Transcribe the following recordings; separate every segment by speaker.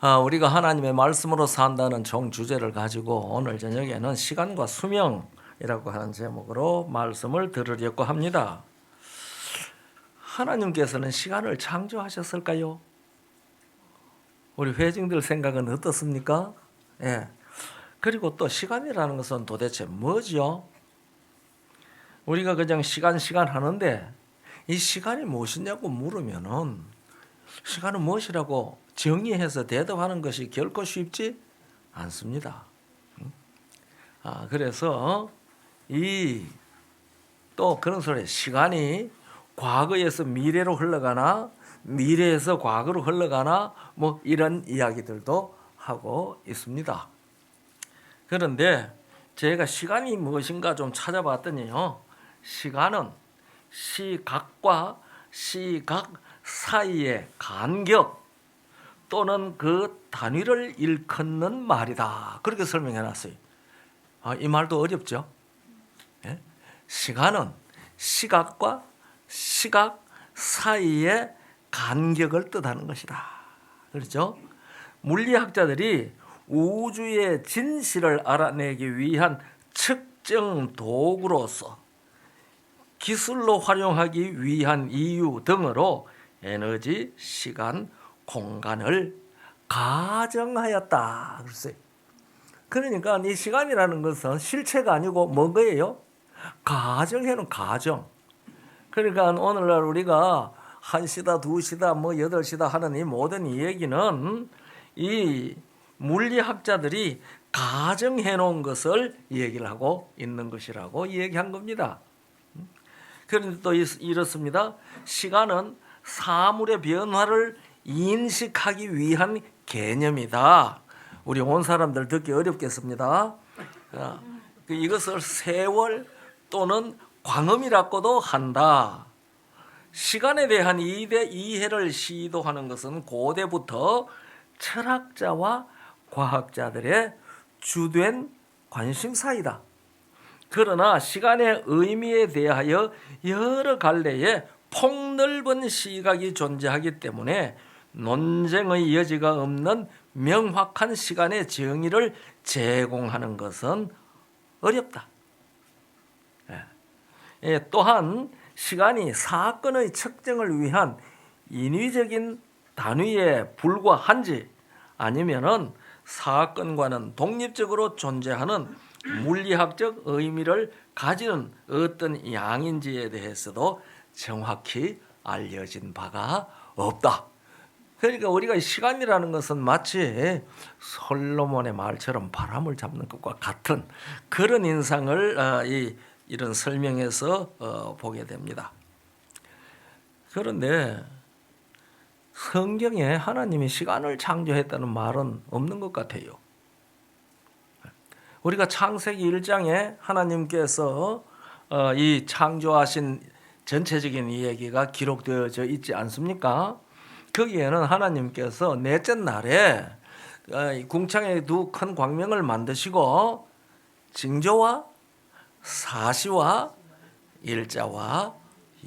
Speaker 1: 우리가 하나님의 말씀으로 산다는 총 주제를 가지고 오늘 저녁에는 시간과 수명이라고 하는 제목으로 말씀을 들으려고 합니다. 하나님께서는 시간을 창조하셨을까요? 우리 회중들 생각은 어떻습니까? 예. 그리고 또 시간이라는 것은 도대체 뭐죠? 우리가 그냥 시간 하는데 이 시간이 무엇이냐고 물으면은 시간은 무엇이라고 정의해서 대답하는 것이 결코 쉽지 않습니다. 그래서 또 그런 소리, 시간이 과거에서 미래로 흘러가나 미래에서 과거로 흘러가나 뭐 이런 이야기들도 하고 있습니다. 그런데 제가 시간이 무엇인가 좀 찾아봤더니요, 시간은 시각과 시각 사이의 간격 또는 그 단위를 일컫는 말이다. 그렇게 설명해 놨어요. 이 말도 어렵죠? 예? 시간은 시각과 시각 사이의 간격을 뜻하는 것이다. 그렇죠? 물리학자들이 우주의 진실을 알아내기 위한 측정 도구로서 기술로 활용하기 위한 이유 등으로 에너지, 시간, 공간을 가정하였다. 글쎄. 그러니까 이 시간이라는 것은 실체가 아니고 뭐예요? 가정해놓은 가정. 그러니까 오늘날 우리가 1시다, 2시다, 뭐 8시다 하는 이 모든 이 얘기는 이 물리학자들이 가정해놓은 것을 얘기를 하고 있는 것이라고 얘기한 겁니다. 그런데 또 이렇습니다. 시간은 사물의 변화를 인식하기 위한 개념이다. 우리 온 사람들 듣기 어렵겠습니다. 이것을 세월 또는 광음이라고도 한다. 시간에 대한 이해를 시도하는 것은 고대부터 철학자와 과학자들의 주된 관심사이다. 그러나 시간의 의미에 대하여 여러 갈래의 폭넓은 시각이 존재하기 때문에 논쟁의 여지가 없는 명확한 시간의 정의를 제공하는 것은 어렵다. 또한 시간이 사건의 측정을 위한 인위적인 단위에 불과한지 아니면은 사건과는 독립적으로 존재하는 물리학적 의미를 가지는 어떤 양인지에 대해서도 정확히 알려진 바가 없다. 그러니까 우리가 시간이라는 것은 마치 솔로몬의 말처럼 바람을 잡는 것과 같은 그런 인상을 이런 설명에서 보게 됩니다. 그런데 성경에 하나님이 시간을 창조했다는 말은 없는 것 같아요. 우리가 창세기 1장에 하나님께서 이 창조하신 전체적인 이야기가 기록되어져 있지 않습니까? 거기에는 하나님께서 넷째 날에 궁창에 두 큰 광명을 만드시고 징조와 사시와 일자와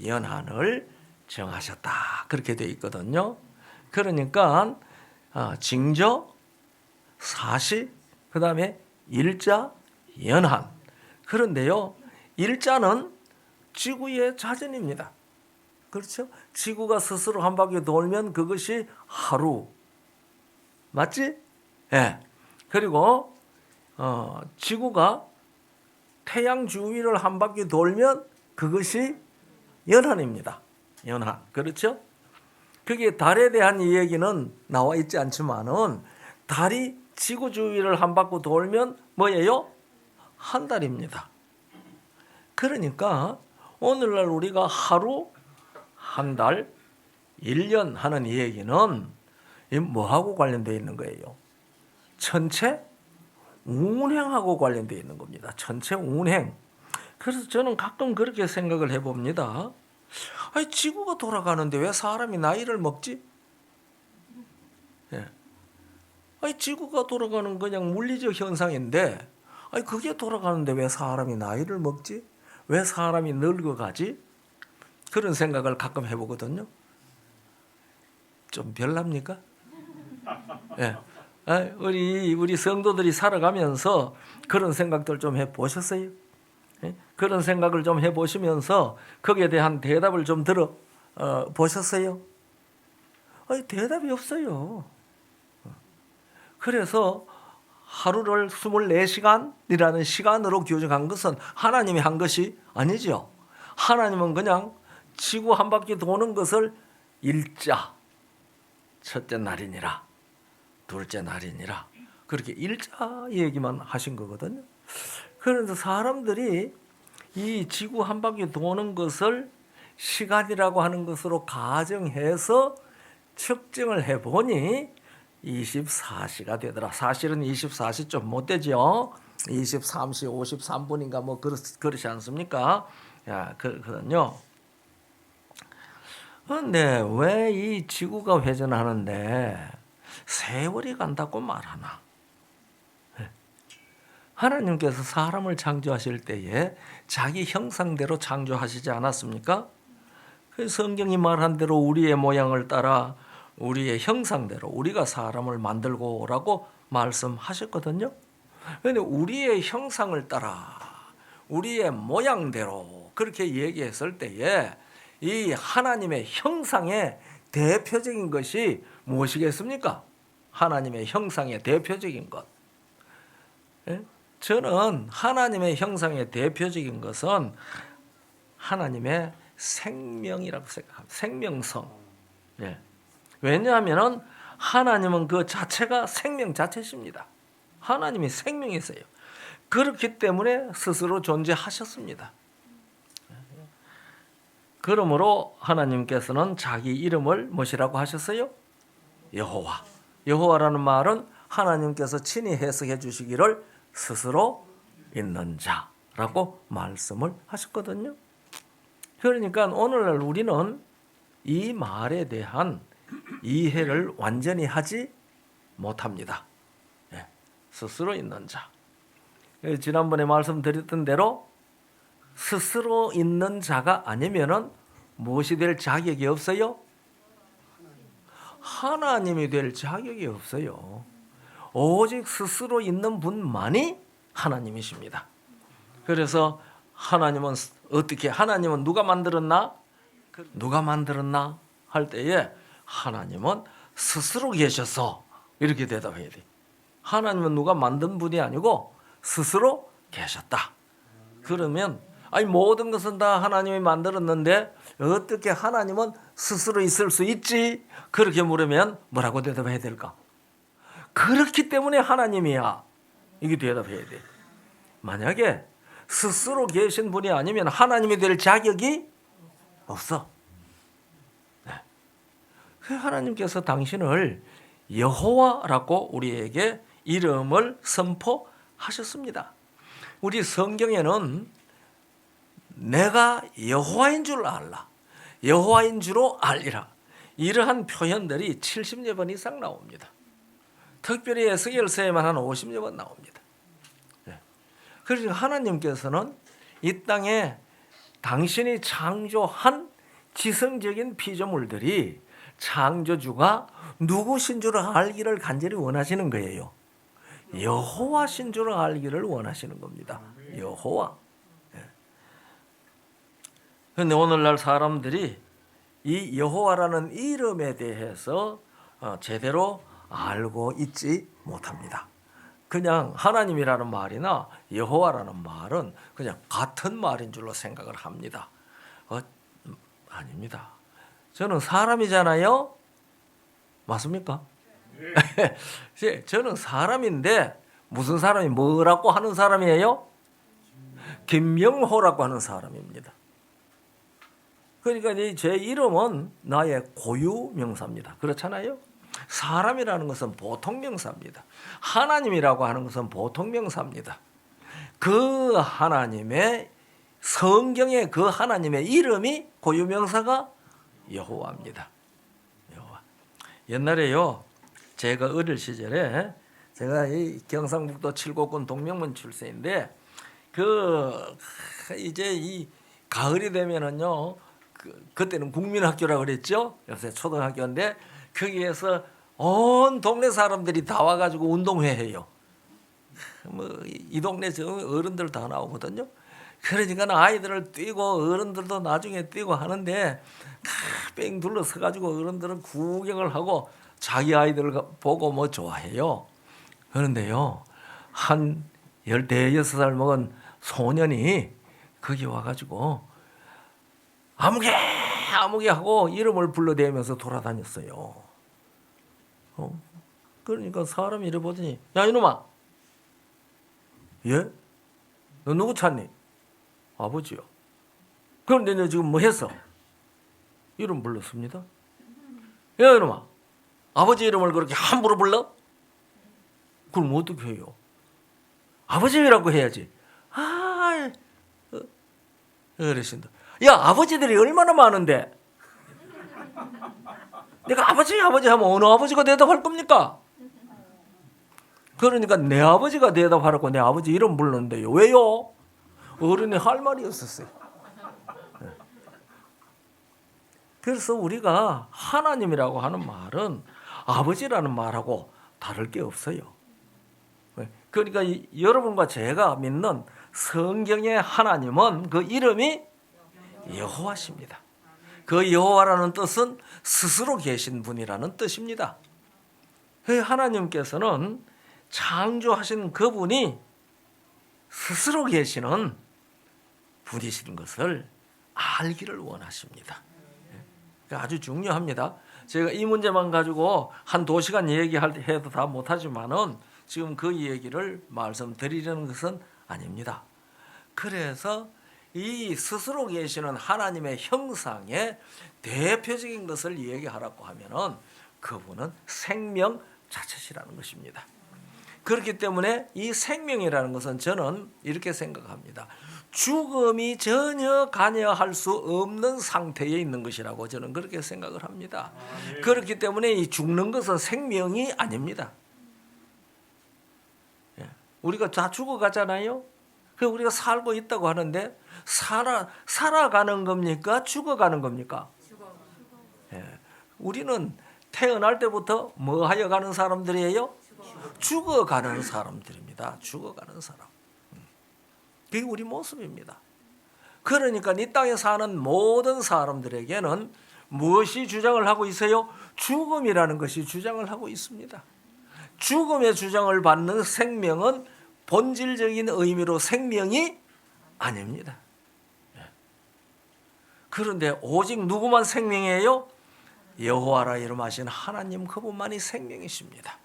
Speaker 1: 연한을 정하셨다. 그렇게 되어 있거든요. 그러니까 징조, 사시, 그 다음에 일자, 연한. 그런데요, 일자는 지구의 자전입니다. 그렇죠? 지구가 스스로 한 바퀴 돌면 그것이 하루. 맞지? 예. 그리고 지구가 태양 주위를 한 바퀴 돌면 그것이 연한입니다. 연한. 그렇죠? 그게 달에 대한 이야기는 나와 있지 않지만은 달이 지구 주위를 한 바퀴 돌면 뭐예요? 한 달입니다. 그러니까 오늘날 우리가 하루, 한 달, 1년 하는 얘기는 뭐하고 관련되어 있는 거예요? 천체 운행하고 관련되어 있는 겁니다. 천체 운행. 그래서 저는 가끔 그렇게 생각을 해봅니다. 아니, 지구가 돌아가는데 왜 사람이 나이를 먹지? 예. 아니, 지구가 돌아가는 그냥 물리적 현상인데, 아니, 그게 돌아가는데 왜 사람이 나이를 먹지? 왜 사람이 늙어가지? 그런 생각을 가끔 해보거든요. 좀 별납니까? 예. 우리 성도들이 살아가면서 그런 생각들 좀 해보셨어요? 예? 그런 생각을 좀 해보시면서 거기에 대한 대답을 좀 보셨어요? 대답이 없어요. 그래서 하루를 24시간이라는 시간으로 규정한 것은 하나님이 한 것이 아니죠. 하나님은 그냥 지구 한 바퀴 도는 것을 일자, 첫째 날이니라, 둘째 날이니라, 그렇게 일자 얘기만 하신 거거든요. 그래서 사람들이 이 지구 한 바퀴 도는 것을 시간이라고 하는 것으로 가정해서 측정을 해보니 24시가 되더라. 사실은 24시 좀 못 되죠. 23시 53분인가 뭐 그렇지 않습니까? 야, 그거든요. 그런데 왜 이 지구가 회전하는데 세월이 간다고 말하나? 하나님께서 사람을 창조하실 때에 자기 형상대로 창조하시지 않았습니까? 그 성경이 말한 대로 우리의 모양을 따라 우리의 형상대로 우리가 사람을 만들고 오라고 말씀하셨거든요. 그런데 우리의 형상을 따라 우리의 모양대로 그렇게 얘기했을 때에 이 하나님의 형상의 대표적인 것이 무엇이겠습니까? 하나님의 형상의 대표적인 것. 저는 하나님의 형상의 대표적인 것은 하나님의 생명이라고 생각합니다. 생명성. 예. 왜냐하면 하나님은 그 자체가 생명 자체십니다. 하나님이 생명이세요. 그렇기 때문에 스스로 존재하셨습니다. 그러므로 하나님께서는 자기 이름을 무엇이라고 하셨어요? 여호와. 여호와라는 말은 하나님께서 친히 해석해 주시기를 스스로 있는 자라고 말씀을 하셨거든요. 그러니까 오늘날 우리는 이 말에 대한 이해를 완전히 하지 못합니다. 스스로 있는 자. 지난번에 말씀드렸던 대로 스스로 있는 자가 아니면은 무엇이 될 자격이 없어요? 하나님이 될 자격이 없어요. 오직 스스로 있는 분만이 하나님이십니다. 그래서 하나님은 어떻게 하나님은 누가 만들었나? 누가 만들었나? 할 때에 하나님은 스스로 계셔서 이렇게 대답해야 돼. 하나님은 누가 만든 분이 아니고 스스로 계셨다. 그러면 모든 것은 다 하나님이 만들었는데 어떻게 하나님은 스스로 있을 수 있지? 그렇게 물으면 뭐라고 대답해야 될까? 그렇기 때문에 하나님이야. 이게 대답해야 돼. 만약에 스스로 계신 분이 아니면 하나님이 될 자격이 없어. 네. 하나님께서 당신을 여호와라고 우리에게 이름을 선포하셨습니다. 우리 성경에는 내가 여호와인 줄 알라, 여호와인 줄로 알리라, 이러한 표현들이 70여 번 이상 나옵니다. 특별히 에스겔서에만 한 50여 번 나옵니다. 그래서 하나님께서는 이 땅에 당신이 창조한 지성적인 피조물들이 창조주가 누구신 줄 알기를 간절히 원하시는 거예요. 여호와신 줄 알기를 원하시는 겁니다. 여호와. 그런데 오늘날 사람들이 이 여호와라는 이름에 대해서 제대로 알고 있지 못합니다. 그냥 하나님이라는 말이나 여호와라는 말은 그냥 같은 말인 줄로 생각을 합니다. 아닙니다. 저는 사람이잖아요. 맞습니까? 저는 사람인데 무슨 사람이 뭐라고 하는 사람이에요? 김명호라고 하는 사람입니다. 그러니까 제 이름은 나의 고유 명사입니다. 그렇잖아요. 사람이라는 것은 보통 명사입니다. 하나님이라고 하는 것은 보통 명사입니다. 그 하나님의 성경의 그 하나님의 이름이 고유 명사가 여호와입니다. 여호와. 옛날에요, 제가 어릴 시절에 제가 이 경상북도 칠곡군 동명문 출생인데 이제 이 가을이 되면은요, 그때는 국민학교라고 그랬죠. 요새 초등학교인데 거기에서 온 동네 사람들이 다 와가지고 운동회 해요. 뭐 이 동네 저 어른들 다 나오거든요. 그러니까 아이들을 뛰고 어른들도 나중에 뛰고 하는데 뺑 둘러서 가지고 어른들은 구경을 하고 자기 아이들을 보고 뭐 좋아해요. 그런데요, 한 15살 먹은 소년이 거기 와가지고 아무개 하고 이름을 불러대면서 돌아다녔어요. 그러니까 사람이 이래 보더니, 야 이놈아, 예? 너 누구 찾니? 아버지요. 그런데 너 지금 뭐 했어? 이름 불렀습니다. 야 이놈아, 아버지 이름을 그렇게 함부로 불러? 그럼 어떻게 해요? 아버지라고 해야지. 그러신다. 야, 아버지들이 얼마나 많은데 내가 아버지 하면 어느 아버지가 대답할 겁니까? 그러니까 내 아버지가 대답하라고 내 아버지 이름 불렀는데요. 왜요? 어른이 할 말이 없었어요. 그래서 우리가 하나님이라고 하는 말은 아버지라는 말하고 다를 게 없어요. 그러니까 여러분과 제가 믿는 성경의 하나님은 그 이름이 여호와십니다. 그 여호와라는 뜻은 스스로 계신 분이라는 뜻입니다. 하나님께서는 창조하신 그분이 스스로 계시는 분이신 것을 알기를 원하십니다. 아주 중요합니다. 제가 이 문제만 가지고 한 2시간 얘기해도 다 못하지만은 지금 그 얘기를 말씀드리려는 것은 아닙니다. 그래서 이 스스로 계시는 하나님의 형상의 대표적인 것을 얘기하라고 하면은 그분은 생명 자체시라는 것입니다. 그렇기 때문에 이 생명이라는 것은 저는 이렇게 생각합니다. 죽음이 전혀 관여할 수 없는 상태에 있는 것이라고 저는 그렇게 생각을 합니다. 그렇기 때문에 이 죽는 것은 생명이 아닙니다. 우리가 다 죽어가잖아요. 우리가 살고 있다고 하는데 살아가는 겁니까? 죽어가는 겁니까? 우리는 태어날 때부터 뭐 하여 가는 사람들이에요? 죽어가는 사람들입니다. 죽어가는 사람. 그게 우리 모습입니다. 그러니까 이 땅에 사는 모든 사람들에게는 무엇이 주장을 하고 있어요? 죽음이라는 것이 주장을 하고 있습니다. 죽음의 주장을 받는 생명은 본질적인 의미로 생명이 아닙니다. 그런데 오직 누구만 생명이에요? 여호와라 이름하신 하나님 그분만이 생명이십니다.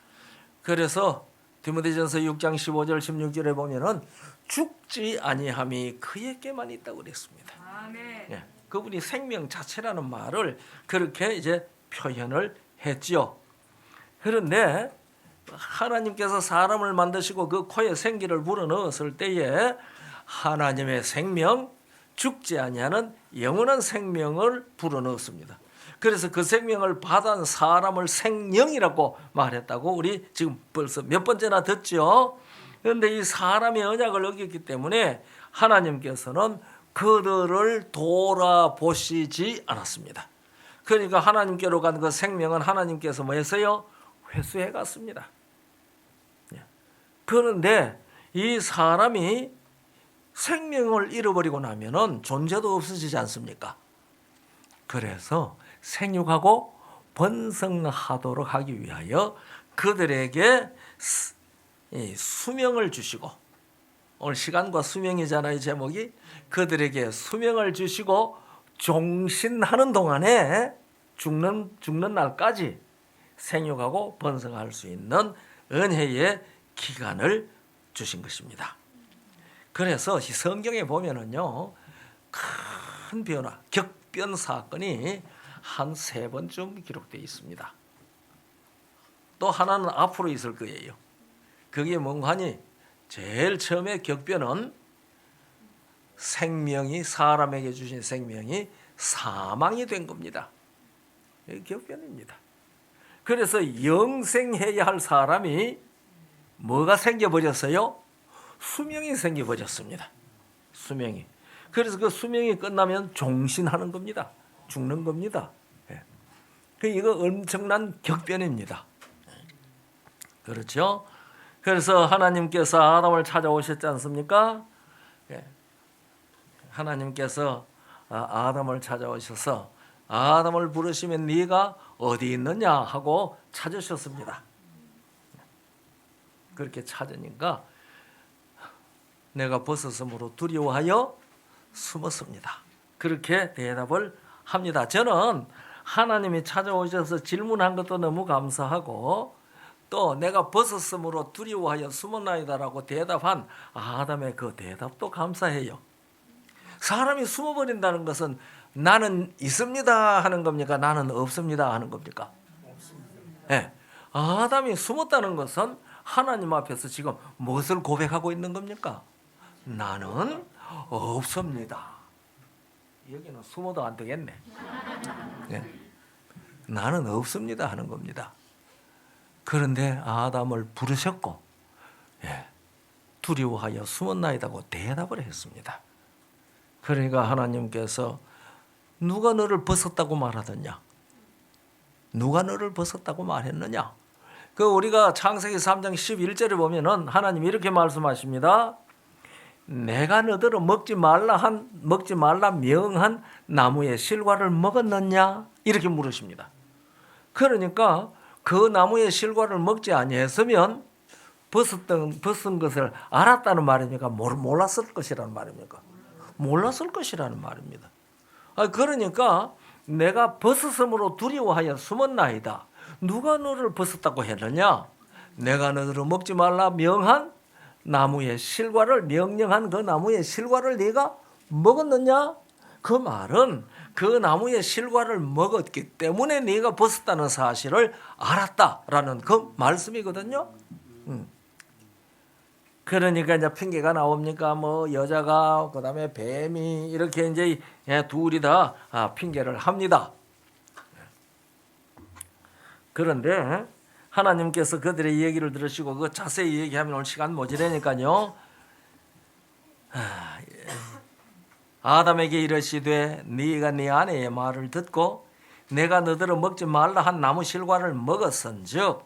Speaker 1: 그래서 디모데전서 6장 15절 16절에 보면은 죽지 아니함이 그에게만 있다고 그랬습니다. 아멘. 그분이 생명 자체라는 말을 그렇게 이제 표현을 했죠. 그런데 하나님께서 사람을 만드시고 그 코에 생기를 불어넣었을 때에 하나님의 생명, 죽지 아니하는 영원한 생명을 불어넣었습니다. 그래서 그 생명을 받은 사람을 생명이라고 말했다고 우리 지금 벌써 몇 번째나 듣죠. 그런데 이 사람의 언약을 어겼기 때문에 하나님께서는 그들을 돌아보시지 않았습니다. 그러니까 하나님께로 간 그 생명은 하나님께서 뭐 했어요? 회수해 갔습니다. 그런데 이 사람이 생명을 잃어버리고 나면은 존재도 없어지지 않습니까? 그래서 생육하고 번성하도록 하기 위하여 그들에게 수명을 주시고, 오늘 시간과 수명이잖아요 제목이. 그들에게 수명을 주시고 종신하는 동안에 죽는 날까지 생육하고 번성할 수 있는 은혜의 기간을 주신 것입니다. 그래서 성경에 보면은요, 큰 변화, 격변 사건이 한 3번쯤 기록되어 있습니다. 또 하나는 앞으로 있을 거예요. 그게 뭔가 하니 제일 처음에 격변은 생명이, 사람에게 주신 생명이 사망이 된 겁니다. 이게 격변입니다. 그래서 영생해야 할 사람이 뭐가 생겨버렸어요? 수명이 생겨버렸습니다. 수명이. 그래서 그 수명이 끝나면 종신하는 겁니다. 죽는 겁니다. 이거 엄청난 격변입니다. 그렇죠? 그래서 하나님께서 아담을 찾아오셨지 않습니까? 예. 하나님께서 아담을 찾아오셔서 아담을 부르시면 네가 어디 있느냐 하고 찾으셨습니다. 그렇게 찾으니까 내가 벗었으므로 두려워하여 숨었습니다. 그렇게 대답을 합니다. 저는 하나님이 찾아오셔서 질문한 것도 너무 감사하고 또 내가 벗었으므로 두려워하여 숨었나이다라고 대답한 아담의 그 대답도 감사해요. 사람이 숨어버린다는 것은 나는 있습니다 하는 겁니까? 나는 없습니다 하는 겁니까? 네. 아담이 숨었다는 것은 하나님 앞에서 지금 무엇을 고백하고 있는 겁니까? 나는 없습니다. 여기는 숨어도 안 되겠네. 네. 나는 없습니다 하는 겁니다. 그런데 아담을 부르셨고 두려워하여 숨었나이다고 대답을 했습니다. 그러니까 하나님께서 누가 너를 벗었다고 말하더냐? 누가 너를 벗었다고 말했느냐? 그 우리가 창세기 3장 11절에 보면은 하나님이 이렇게 말씀하십니다. 내가 너더러 먹지 말라 명한 나무의 실과를 먹었느냐? 이렇게 물으십니다. 그러니까 그 나무의 실과를 먹지 아니했으면 벗은 것을 알았다는 말입니까? 몰랐을 것이라는 말입니까? 몰랐을 것이라는 말입니다. 그러니까 내가 벗었으므로 두려워하여 숨었나이다. 누가 너를 벗었다고 했느냐? 내가 너를 먹지 말라 명한 나무의 실과를 명령한 그 나무의 실과를 네가 먹었느냐? 그 말은 그 나무의 실과를 먹었기 때문에 네가 벗었다는 사실을 알았다라는 그 말씀이거든요. 그러니까 이제 핑계가 나옵니까? 뭐 여자가 그다음에 뱀이 이렇게 이제 둘이 다 핑계를 합니다. 그런데 하나님께서 그들의 얘기를 들으시고 그 자세히 얘기하면 오늘 시간 모자라니까요. 아담에게 이르시되 네가 네 아내의 말을 듣고 내가 너더러 먹지 말라 한 나무 실과를 먹었은즉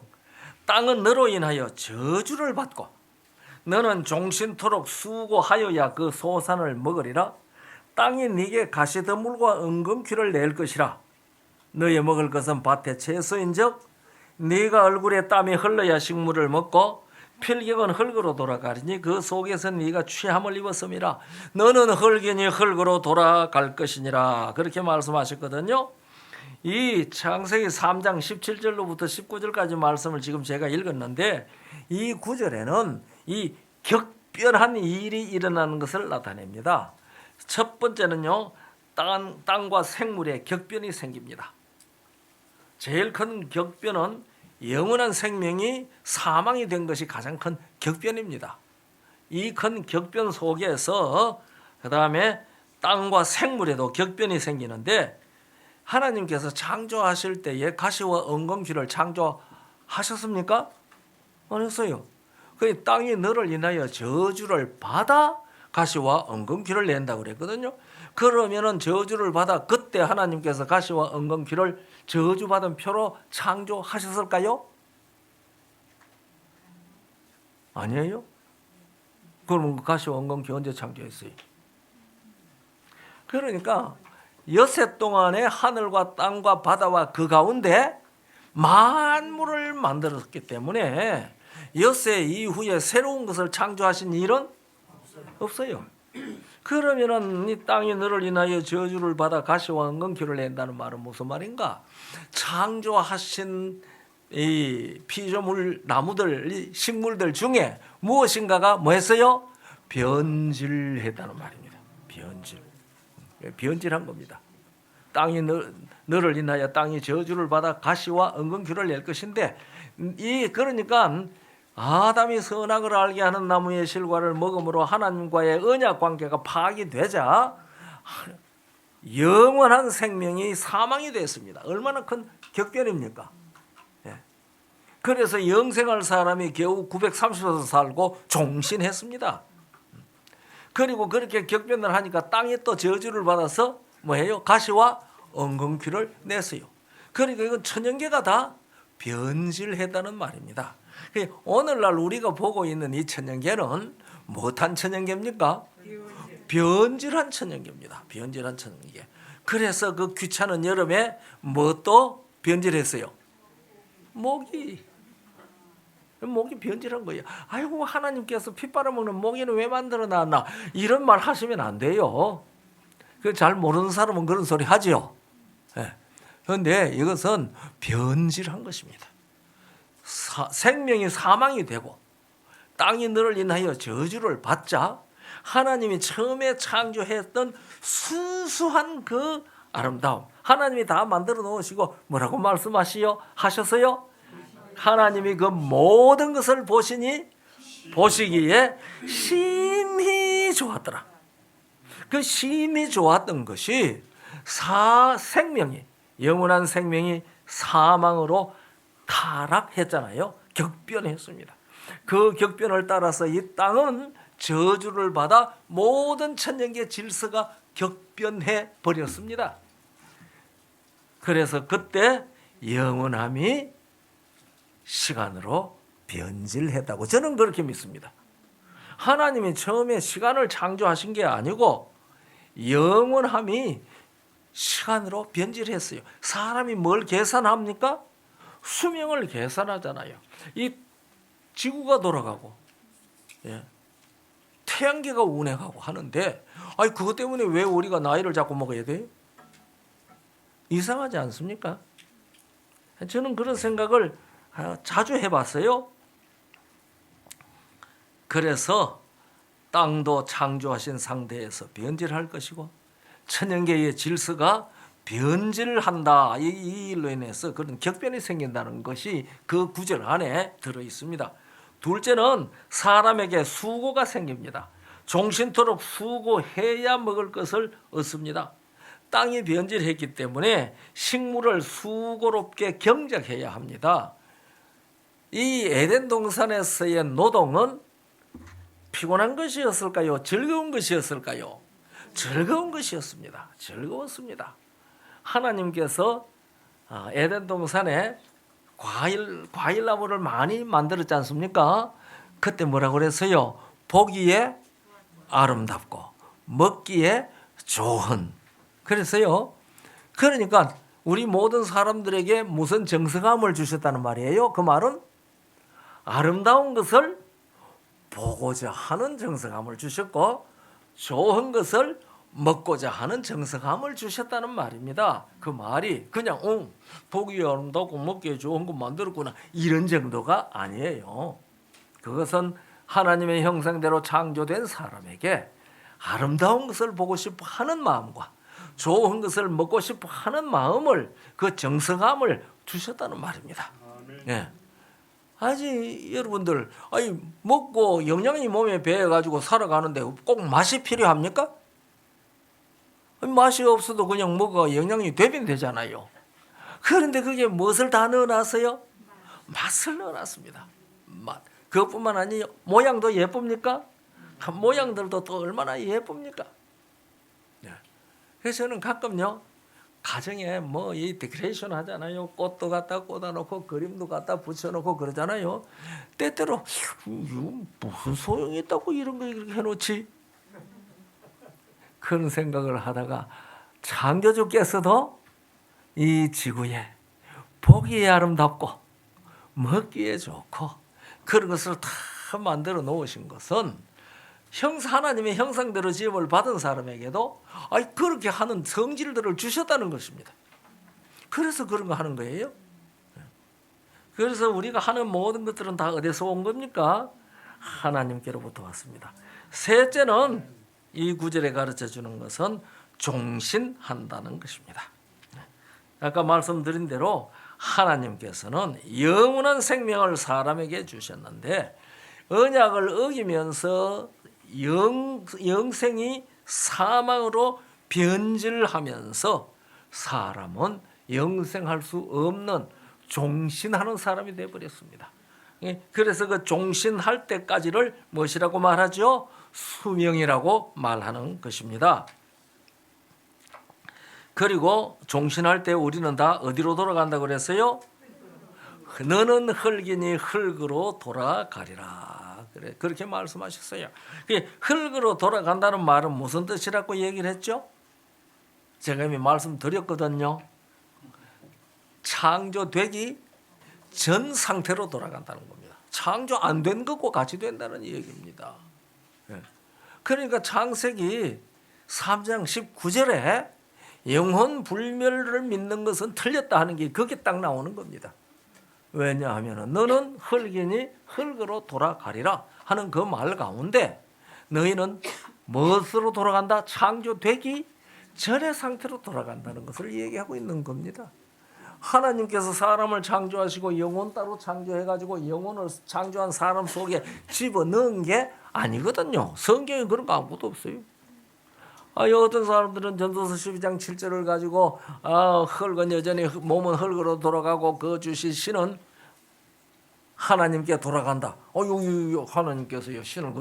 Speaker 1: 땅은 너로 인하여 저주를 받고 너는 종신토록 수고하여야 그 소산을 먹으리라. 땅이 네게 가시더물과 은금귀를 낼 것이라. 너의 먹을 것은 밭의 채소인즉 네가 얼굴에 땀이 흘러야 식물을 먹고 필경은 흙으로 돌아가리니 그 속에서 네가 취함을 입었음이라. 너는 흙이니 흙으로 돌아갈 것이니라. 그렇게 말씀하셨거든요. 이 창세기 3장 17절로부터 19절까지 말씀을 지금 제가 읽었는데 이 구절에는 이 격변한 일이 일어나는 것을 나타냅니다. 첫 번째는요, 땅과 생물의 격변이 생깁니다. 제일 큰 격변은 영원한 생명이 사망이 된 것이 가장 큰 격변입니다. 이 큰 격변 속에서 그 다음에 땅과 생물에도 격변이 생기는데 하나님께서 창조하실 때에 가시와 은금귀를 창조하셨습니까? 안 했어요. 그 땅이 너를 인하여 저주를 받아 가시와 은금귀를 낸다고 그랬거든요. 그러면은 저주를 받아 그때 하나님께서 가시와 은금귀를 저주받은 표로 창조하셨을까요? 아니에요. 그럼 가시와 은금귀 언제 창조했어요? 그러니까 엿새 동안에 하늘과 땅과 바다와 그 가운데 만물을 만들었기 때문에 엿새 이후에 새로운 것을 창조하신 일은 없어요. 그러면은 이 땅이 너를 인하여 저주를 받아 가시와 은금귀를 낸다는 말은 무슨 말인가? 창조하신 이 피조물, 나무들, 이 식물들 중에 무엇인가가 뭐했어요? 변질했다는 말입니다. 변질한 겁니다. 땅이 너를 인하여 땅이 저주를 받아 가시와 은금귀를 낼 것인데 그러니까 아담이 선악을 알게 하는 나무의 실과를 먹음으로 하나님과의 언약 관계가 파기되자 영원한 생명이 사망이 됐습니다. 얼마나 큰 격변입니까? 그래서 영생할 사람이 겨우 930년 살고 종신했습니다. 그리고 그렇게 격변을 하니까 땅이 또 저주를 받아서 뭐해요? 가시와 은금귀를 냈어요. 그러니까 이건 천연계가 다 변질했다는 말입니다. 오늘날 우리가 보고 있는 이 천연계는 못한 천연계입니까? 변질한 천연계입니다. 변질한 천연계. 그래서 그 귀찮은 여름에 또 변질했어요? 모기 변질한 거예요. 아이고, 하나님께서 피 빨아먹는 모기는 왜 만들어 놨나, 이런 말 하시면 안 돼요. 그 잘 모르는 사람은 그런 소리 하지요. 그런데 이것은 변질한 것입니다. 생명이 사망이 되고 땅이 너를 인하여 저주를 받자 하나님이 처음에 창조했던 순수한 그 아름다움, 하나님이 다 만들어 놓으시고 뭐라고 하셨어요? 하나님이 그 모든 것을 보시기에 심히 좋았더라. 그 심히 좋았던 것이 영원한 생명이 사망으로 타락했잖아요. 격변했습니다. 그 격변을 따라서 이 땅은 저주를 받아 모든 천연계 질서가 격변해 버렸습니다. 그래서 그때 영원함이 시간으로 변질했다고 저는 그렇게 믿습니다. 하나님이 처음에 시간을 창조하신 게 아니고 영원함이 시간으로 변질했어요. 사람이 뭘 계산합니까? 수명을 계산하잖아요. 이 지구가 돌아가고 태양계가 운행하고 하는데 그것 때문에 왜 우리가 나이를 자꾸 먹어야 돼요? 이상하지 않습니까? 저는 그런 생각을 자주 해봤어요. 그래서 땅도 창조하신 상태에서 변질할 것이고 천연계의 질서가 변질한다. 이 일로 인해서 그런 격변이 생긴다는 것이 그 구절 안에 들어 있습니다. 둘째는 사람에게 수고가 생깁니다. 종신토록 수고해야 먹을 것을 얻습니다. 땅이 변질했기 때문에 식물을 수고롭게 경작해야 합니다. 이 에덴 동산에서의 노동은 피곤한 것이었을까요? 즐거운 것이었을까요? 즐거운 것이었습니다. 즐거웠습니다. 하나님께서 에덴 동산에 과일 나무를 많이 만들었지 않습니까? 그때 뭐라고 그랬어요? 보기에 아름답고 먹기에 좋은. 그래서요. 그러니까 우리 모든 사람들에게 무슨 정성함을 주셨다는 말이에요. 그 말은 아름다운 것을 보고자 하는 정성함을 주셨고 좋은 것을 먹고자 하는 정성함을 주셨다는 말입니다. 그 말이 그냥 보기 아름답고 먹기에 좋은 거 만들었구나 이런 정도가 아니에요. 그것은 하나님의 형상대로 창조된 사람에게 아름다운 것을 보고 싶어 하는 마음과 좋은 것을 먹고 싶어 하는 마음을, 그 정성함을 주셨다는 말입니다. 여러분들 먹고 영양이 몸에 배어가지고 살아가는데 꼭 맛이 필요합니까? 맛이 없어도 그냥 먹어 영양이 되면 되잖아요. 그런데 그게 무엇을 다 넣어놨어요? 맛을 넣어놨습니다. 맛. 그것뿐만 아니요. 모양도 예쁩니까? 모양들도 또 얼마나 예쁩니까? 그래서 저는 가끔요. 가정에 이 데코레이션 하잖아요. 꽃도 갖다 꽂아놓고 그림도 갖다 붙여놓고 그러잖아요. 때때로 무슨 소용이 있다고 이런 거 이렇게 해놓지? 그런 생각을 하다가 창조주께서도 이 지구에 보기에 아름답고 먹기에 좋고 그런 것을 다 만들어 놓으신 것은 하나님의 형상대로 지음을 받은 사람에게도 그렇게 하는 성질들을 주셨다는 것입니다. 그래서 그런 거 하는 거예요. 그래서 우리가 하는 모든 것들은 다 어디서 온 겁니까? 하나님께로부터 왔습니다. 셋째는 이 구절에 가르쳐 주는 것은 종신한다는 것입니다. 아까 말씀드린 대로 하나님께서는 영원한 생명을 사람에게 주셨는데 언약을 어기면서 영생이 사망으로 변질하면서 사람은 영생할 수 없는 종신하는 사람이 되어버렸습니다. 그래서 그 종신할 때까지를 무엇이라고 말하죠? 수명이라고 말하는 것입니다. 그리고 종신할 때 우리는 다 어디로 돌아간다고 그랬어요? 너는 흙이니 흙으로 돌아가리라. 그래, 그렇게 말씀하셨어요. 흙으로 돌아간다는 말은 무슨 뜻이라고 얘기를 했죠? 제가 이미 말씀드렸거든요. 창조되기 전 상태로 돌아간다는 겁니다. 창조 안 된 것과 같이 된다는 얘기입니다. 그러니까 창세기 3장 19절에 영혼 불멸을 믿는 것은 틀렸다 하는 게 그게 딱 나오는 겁니다. 왜냐하면 너는 흙이니 흙으로 돌아가리라 하는 그 말 가운데 너희는 무엇으로 돌아간다? 창조되기 전의 상태로 돌아간다는 것을 얘기하고 있는 겁니다. 하나님께서 사람을 창조하시고 영혼 따로 창조해가지고 영혼을 창조한 사람 속에 집어넣은 게 아니거든요. 성경에 그런 거 아무것도 없어요. 어떤 사람들은 전도서 12장 7절을 가지고 흙은 여전히 몸은 흙으로 돌아가고 그 주신 신은 하나님께 돌아간다. 하나님께서 신을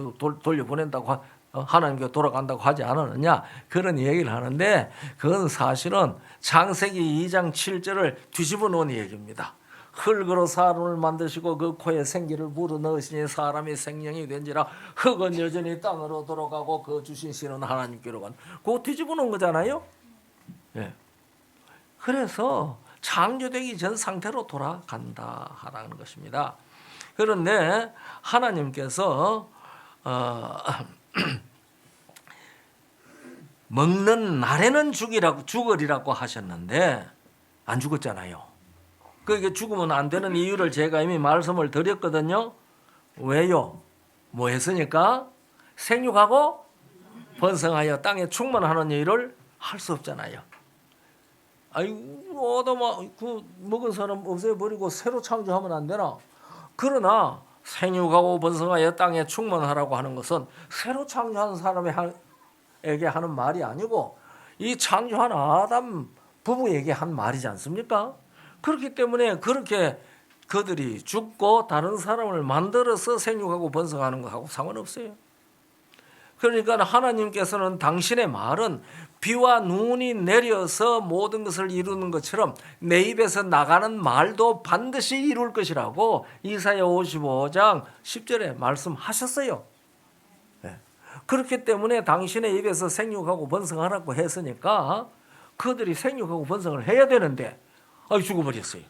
Speaker 1: 돌려보낸다고 하나님께 돌아간다고 하지 않았느냐 그런 얘기를 하는데 그건 사실은 창세기 2장 7절을 뒤집어 놓은 얘기입니다. 흙으로 사람을 만드시고 그 코에 생기를 불어넣으시니 사람이 생명이 된지라 흙은 여전히 땅으로 돌아가고 그 주신 신은 하나님께로 간. 그거 뒤집어 놓은 거잖아요. 예. 그래서 창조되기 전 상태로 돌아간다 하라는 것입니다. 그런데 하나님께서 먹는 날에는 죽으리라고 하셨는데 안 죽었잖아요. 그게 죽으면 안 되는 이유를 제가 이미 말씀을 드렸거든요. 왜요? 뭐 했으니까? 생육하고 번성하여 땅에 충만하는 일을 할 수 없잖아요. 그 먹은 사람 없애버리고 새로 창조하면 안 되나? 그러나 생육하고 번성하여 땅에 충만하라고 하는 것은 새로 창조한 사람에게 하는 말이 아니고 이 창조한 아담 부부에게 한 말이지 않습니까? 그렇기 때문에 그렇게 그들이 죽고 다른 사람을 만들어서 생육하고 번성하는 것하고 상관없어요. 그러니까 하나님께서는 당신의 말은 비와 눈이 내려서 모든 것을 이루는 것처럼 내 입에서 나가는 말도 반드시 이룰 것이라고 이사야 55장 10절에 말씀하셨어요. 그렇기 때문에 당신의 입에서 생육하고 번성하라고 했으니까 그들이 생육하고 번성을 해야 되는데 죽어버렸어요.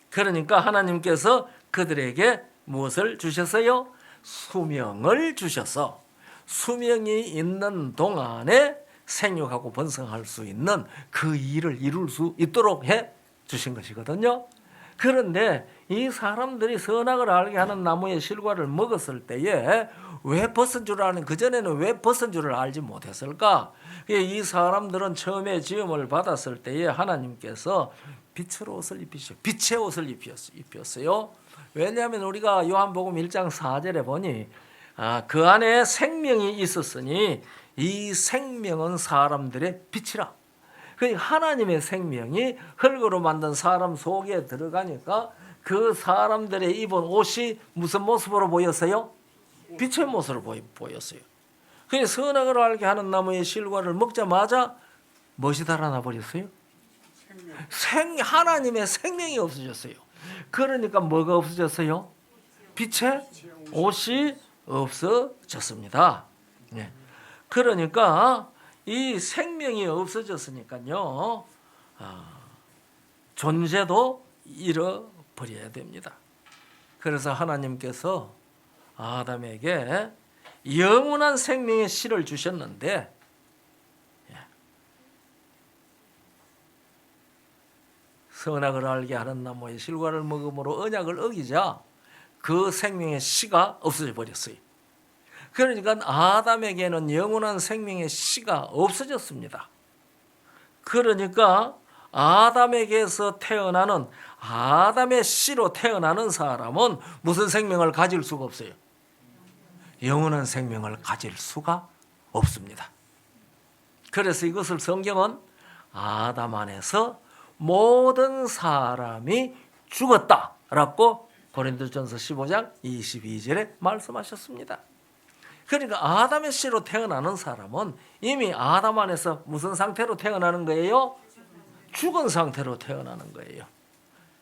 Speaker 1: 그러니까 하나님께서 그들에게 무엇을 주셨어요? 수명을 주셔서 수명이 있는 동안에 생육하고 번성할 수 있는 그 일을 이룰 수 있도록 해 주신 것이거든요. 그런데 이 사람들이 선악을 알게 하는 나무의 실과를 먹었을 때에 왜 벗은 줄 아는 그전에는 왜 벗은 줄을 알지 못했을까? 이 사람들은 처음에 지음을 받았을 때에 하나님께서 빛의 옷을 입혔어요. 왜냐하면 우리가 요한복음 1장 4절에 보니 그 안에 생명이 있었으니 이 생명은 사람들의 빛이라. 그러니까 하나님의 생명이 흙으로 만든 사람 속에 들어가니까 그 사람들의 입은 옷이 무슨 모습으로 보였어요? 빛의 모습으로 보였어요. 그래서 선악을 알게 하는 나무의 실과를 먹자마자 무엇이 달아나 버렸어요? 하나님의 생명이 없어졌어요. 그러니까 뭐가 없어졌어요? 빛의 옷이 없어졌습니다. 네. 그러니까 이 생명이 없어졌으니까요, 존재도 잃어버려야 됩니다. 그래서 하나님께서 아담에게 영원한 생명의 씨를 주셨는데 선악을 알게 하는 나무의 실과를 먹음으로 언약을 어기자 그 생명의 씨가 없어져 버렸어요. 그러니까 아담에게는 영원한 생명의 씨가 없어졌습니다. 그러니까 아담에게서 태어나는 아담의 씨로 태어나는 사람은 무슨 생명을 가질 수가 없어요? 영원한 생명을 가질 수가 없습니다. 그래서 이것을 성경은 아담 안에서 모든 사람이 죽었다라고 고린도전서 15장 22절에 말씀하셨습니다. 그러니까 아담의 씨로 태어나는 사람은 이미 아담 안에서 무슨 상태로 태어나는 거예요? 죽은 상태로 태어나는 거예요.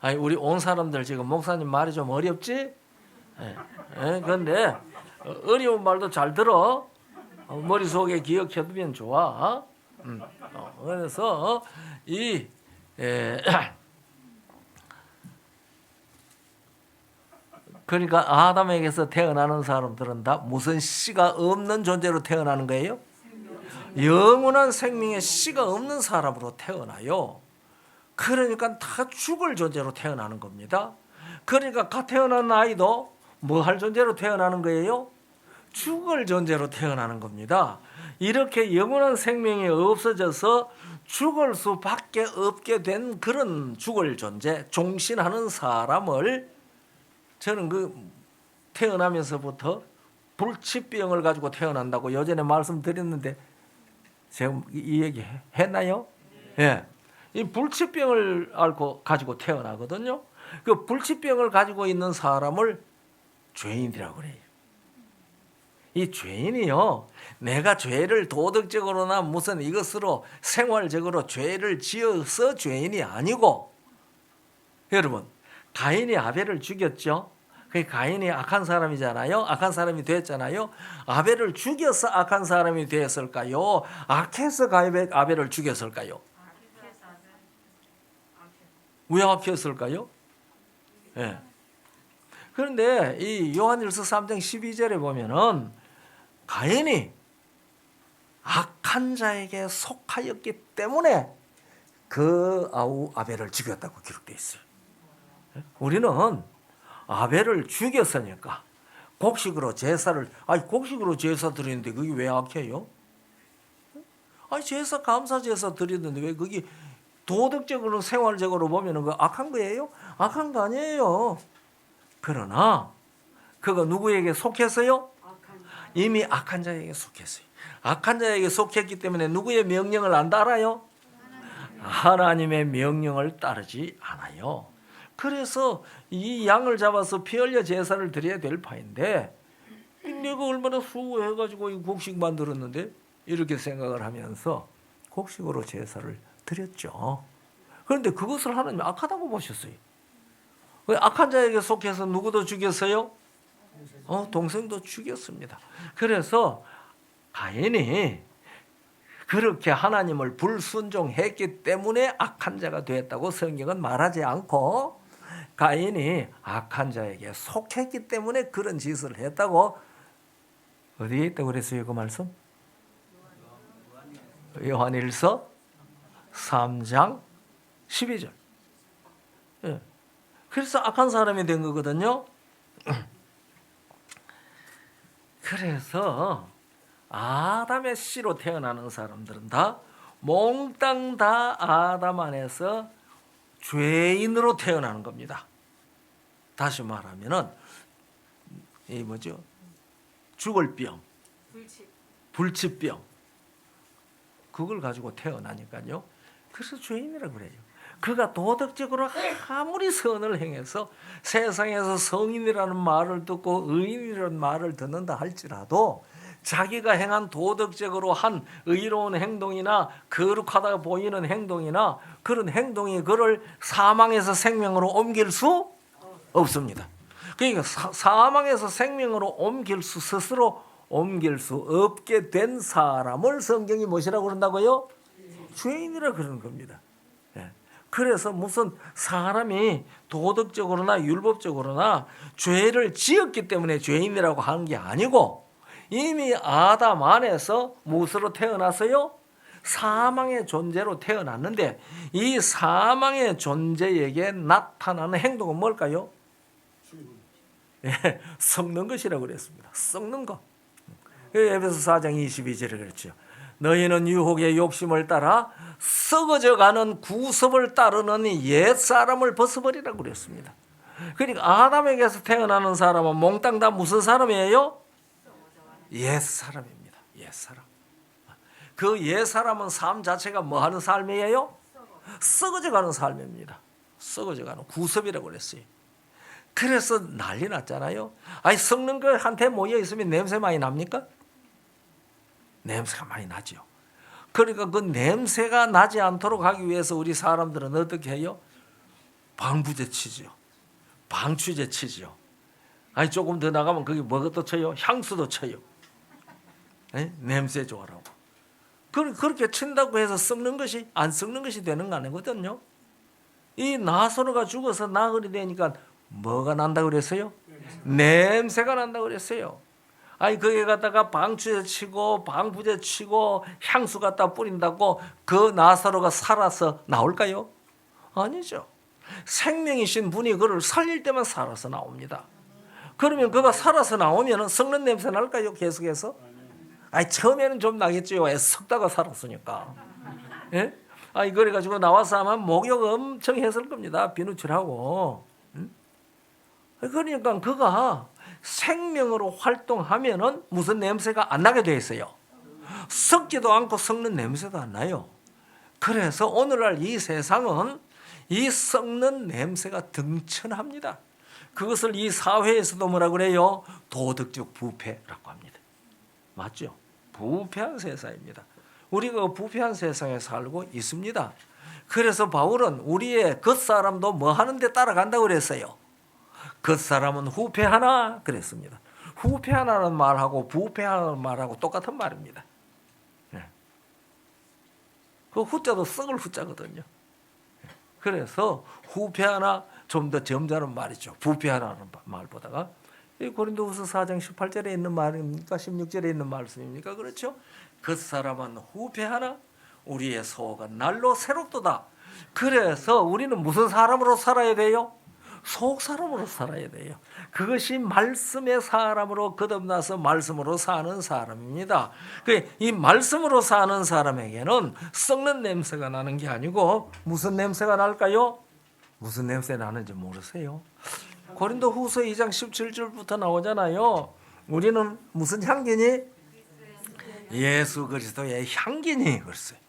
Speaker 1: 아니 우리 온 사람들 지금 목사님 말이 좀 어렵지? 그런데 어려운 말도 잘 들어. 머릿속에 기억해두면 좋아. 그래서 이 그러니까 아담에게서 태어나는 사람들은 다 무슨 씨가 없는 존재로 태어나는 거예요? 영원한 생명의 씨가 없는 사람으로 태어나요. 그러니까 다 죽을 존재로 태어나는 겁니다. 그러니까 태어난 아이도 뭐 할 존재로 태어나는 거예요? 죽을 존재로 태어나는 겁니다. 이렇게 영원한 생명이 없어져서 죽을 수밖에 없게 된 그런 죽을 존재, 종신하는 사람을 저는 태어나면서부터 불치병을 가지고 태어난다고 예전에 말씀드렸는데 제가 이 얘기 했나요? 예. 이 불치병을 가지고 태어나거든요. 그 불치병을 가지고 있는 사람을 죄인이라고 그래요. 이 죄인이요, 내가 죄를 도덕적으로나 무슨 이것으로 생활적으로 죄를 지어서 죄인이 아니고, 여러분 가인이 아벨을 죽였죠. 그 가인이 악한 사람이잖아요. 악한 사람이 됐잖아요. 아벨을 죽여서 악한 사람이 되었을까요? 악해서 아벨을 죽였을까요? 왜 악했을까요? 예. 그런데 이 요한일서 3장 12절에 보면은 가인이 악한 자에게 속하였기 때문에 그 아벨을 죽였다고 기록되어 있어요. 우리는 아벨을 죽였으니까 곡식으로 제사를, 곡식으로 제사 드리는데 그게 왜 악해요? 제사 감사 제사 드리는데 왜 그게 도덕적으로 생활적으로 보면은 그 악한 거예요? 악한 거 아니에요. 그러나 그거 누구에게 속했어요? 이미 악한 자에게 속했어요. 악한 자에게 속했기 때문에 누구의 명령을 안 따라요? 하나님의 명령을 따르지 않아요. 그래서 이 양을 잡아서 피 흘려 제사를 드려야 될 파인데 내가 얼마나 수고해가지고 이 곡식 만들었는데 이렇게 생각을 하면서 곡식으로 제사를 드렸죠. 그런데 그것을 하나님이 악하다고 보셨어요. 악한 자에게 속해서 누구도 죽였어요? 동생도 죽였습니다. 그래서 가인이 그렇게 하나님을 불순종했기 때문에 악한 자가 되었다고 성경은 말하지 않고, 가인이 악한 자에게 속했기 때문에 그런 짓을 했다고 어디에 있다고 그랬어요? 그 말씀? 요한일서 3장 12절. 예. 그래서 악한 사람이 된 거거든요. 그래서 아담의 씨로 태어나는 사람들은 다 몽땅 다 아담 안에서 죄인으로 태어나는 겁니다. 다시 말하면은 이 뭐죠? 죽을 병, 불치병, 그걸 가지고 태어나니까요. 그래서 죄인이라고 그래요. 그가 도덕적으로 아무리 선을 행해서 세상에서 성인이라는 말을 듣고 의인이라는 말을 듣는다 할지라도 자기가 행한 도덕적으로 한 의로운 행동이나 거룩하다 보이는 행동이나 그런 행동이 그를 사망에서 생명으로 옮길 수 없습니다. 그러니까 사망에서 생명으로 스스로 옮길 수 없게 된 사람을 성경이 무엇이라고 그런다고요? 죄인이라 그러는 겁니다. 그래서 무슨 사람이 도덕적으로나 율법적으로나 죄를 지었기 때문에 죄인이라고 하는 게 아니고, 이미 아담 안에서 무엇으로 태어났어요? 사망의 존재로 태어났는데 이 사망의 존재에게 나타나는 행동은 뭘까요? 썩는 것이라고 그랬습니다. 썩는 것. 에베소 4장 22절에 그랬죠. 너희는 유혹의 욕심을 따라 썩어져가는 구습을 따르는 옛사람을 벗어버리라고 그랬습니다. 그러니까 아담에게서 태어나는 사람은 몽땅 다 무슨 사람이에요? 옛사람입니다. 옛사람. 그 옛사람은 삶 자체가 뭐 하는 삶이에요? 썩어져가는 삶입니다. 썩어져가는 구습이라고 그랬어요. 그래서 난리 났잖아요. 썩는 거 한테 모여 있으면 냄새 많이 납니까? 냄새가 많이 나죠. 그러니까 그 냄새가 나지 않도록 하기 위해서 우리 사람들은 어떻게 해요? 방부제 치죠. 방추제 치죠. 아니 조금 더 나가면 거기 뭐가 쳐요? 향수도 쳐요. 에? 냄새 좋아라고. 그렇게 친다고 해서 썩는 것이 안 썩는 것이 되는 거 아니거든요. 이 나사로가 죽어서 나흘이 되니까 뭐가 난다고 그랬어요? 냄새가 난다고 그랬어요. 아니 거기에 갖다가 방추제 치고 방부제 치고 향수 갖다 뿌린다고 그 나사로가 살아서 나올까요? 아니죠. 생명이신 분이 그를 살릴 때만 살아서 나옵니다. 그러면 그가 살아서 나오면 썩는 냄새 날까요? 계속해서? 아니 처음에는 좀 나겠죠. 왜 썩다가 살았으니까. 예? 아니 그래가지고 나와서 아마 목욕 엄청 했을 겁니다. 비누칠하고. 그러니까 그가 생명으로 활동하면은 무슨 냄새가 안 나게 돼 있어요. 썩지도 않고 썩는 냄새도 안 나요. 그래서 오늘날 이 세상은 이 썩는 냄새가 등천합니다. 그것을 이 사회에서도 뭐라 그래요? 도덕적 부패라고 합니다. 맞죠? 부패한 세상입니다. 우리가 부패한 세상에 살고 있습니다. 그래서 바울은 우리의 겉사람도 뭐 하는데 따라간다고 그랬어요. 겉사람은 후패하나 그랬습니다. 후패하나는 말하고 부패하는 말하고 똑같은 말입니다. 그 후자도 썩을 후자거든요. 그래서 후패하나 좀 더 점잖은 말이죠. 부패하라는 말보다가 이 고린도후서 4장 18절에 있는 말입니까? 16절에 있는 말씀입니까? 그렇죠? 그 사람은 후패하나 우리의 속은 날로 새롭도다. 그래서 우리는 무슨 사람으로 살아야 돼요? 속 사람으로 살아야 돼요. 그것이 말씀의 사람으로 거듭나서 말씀으로 사는 사람입니다. 이 말씀으로 사는 사람에게는 썩는 냄새가 나는 게 아니고 무슨 냄새가 날까요? 무슨 냄새 나는지 모르세요? 고린도후서 2장 17절부터 나오잖아요. 우리는 무슨 향기니? 예수 그리스도의 향기니. 그랬어요.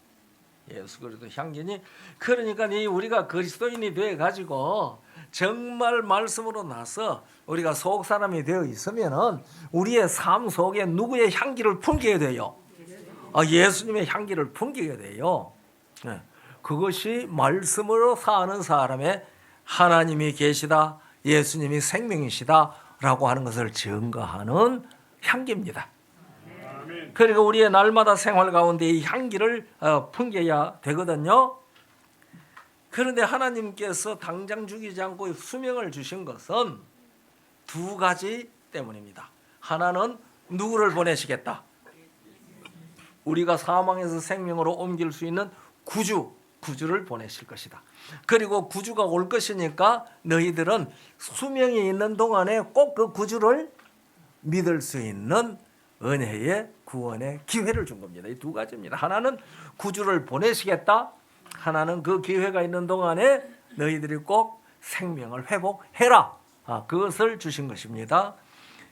Speaker 1: 예수 그리스도 향기니. 그러니까 우리가 그리스도인이 돼 가지고 정말 말씀으로 나서 우리가 속 사람이 되어 있으면은 우리의 삶 속에 누구의 향기를 풍기게 돼요? 예수님의 향기를 풍기게 돼요. 네. 그것이 말씀으로 사는 사람의 하나님이 계시다, 예수님이 생명이시다라고 하는 것을 증거하는 향기입니다. 그러니까 우리의 날마다 생활 가운데 이 향기를 풍겨야 되거든요. 그런데 하나님께서 당장 죽이지 않고 수명을 주신 것은 두 가지 때문입니다. 하나는 누구를 보내시겠다? 우리가 사망에서 생명으로 옮길 수 있는 구주를 보내실 것이다. 그리고 구주가 올 것이니까 너희들은 수명이 있는 동안에 꼭 그 구주를 믿을 수 있는 은혜의 구원의 기회를 준 겁니다. 이 두 가지입니다. 하나는 구주를 보내시겠다. 하나는 그 기회가 있는 동안에 너희들이 꼭 생명을 회복해라. 그것을 주신 것입니다.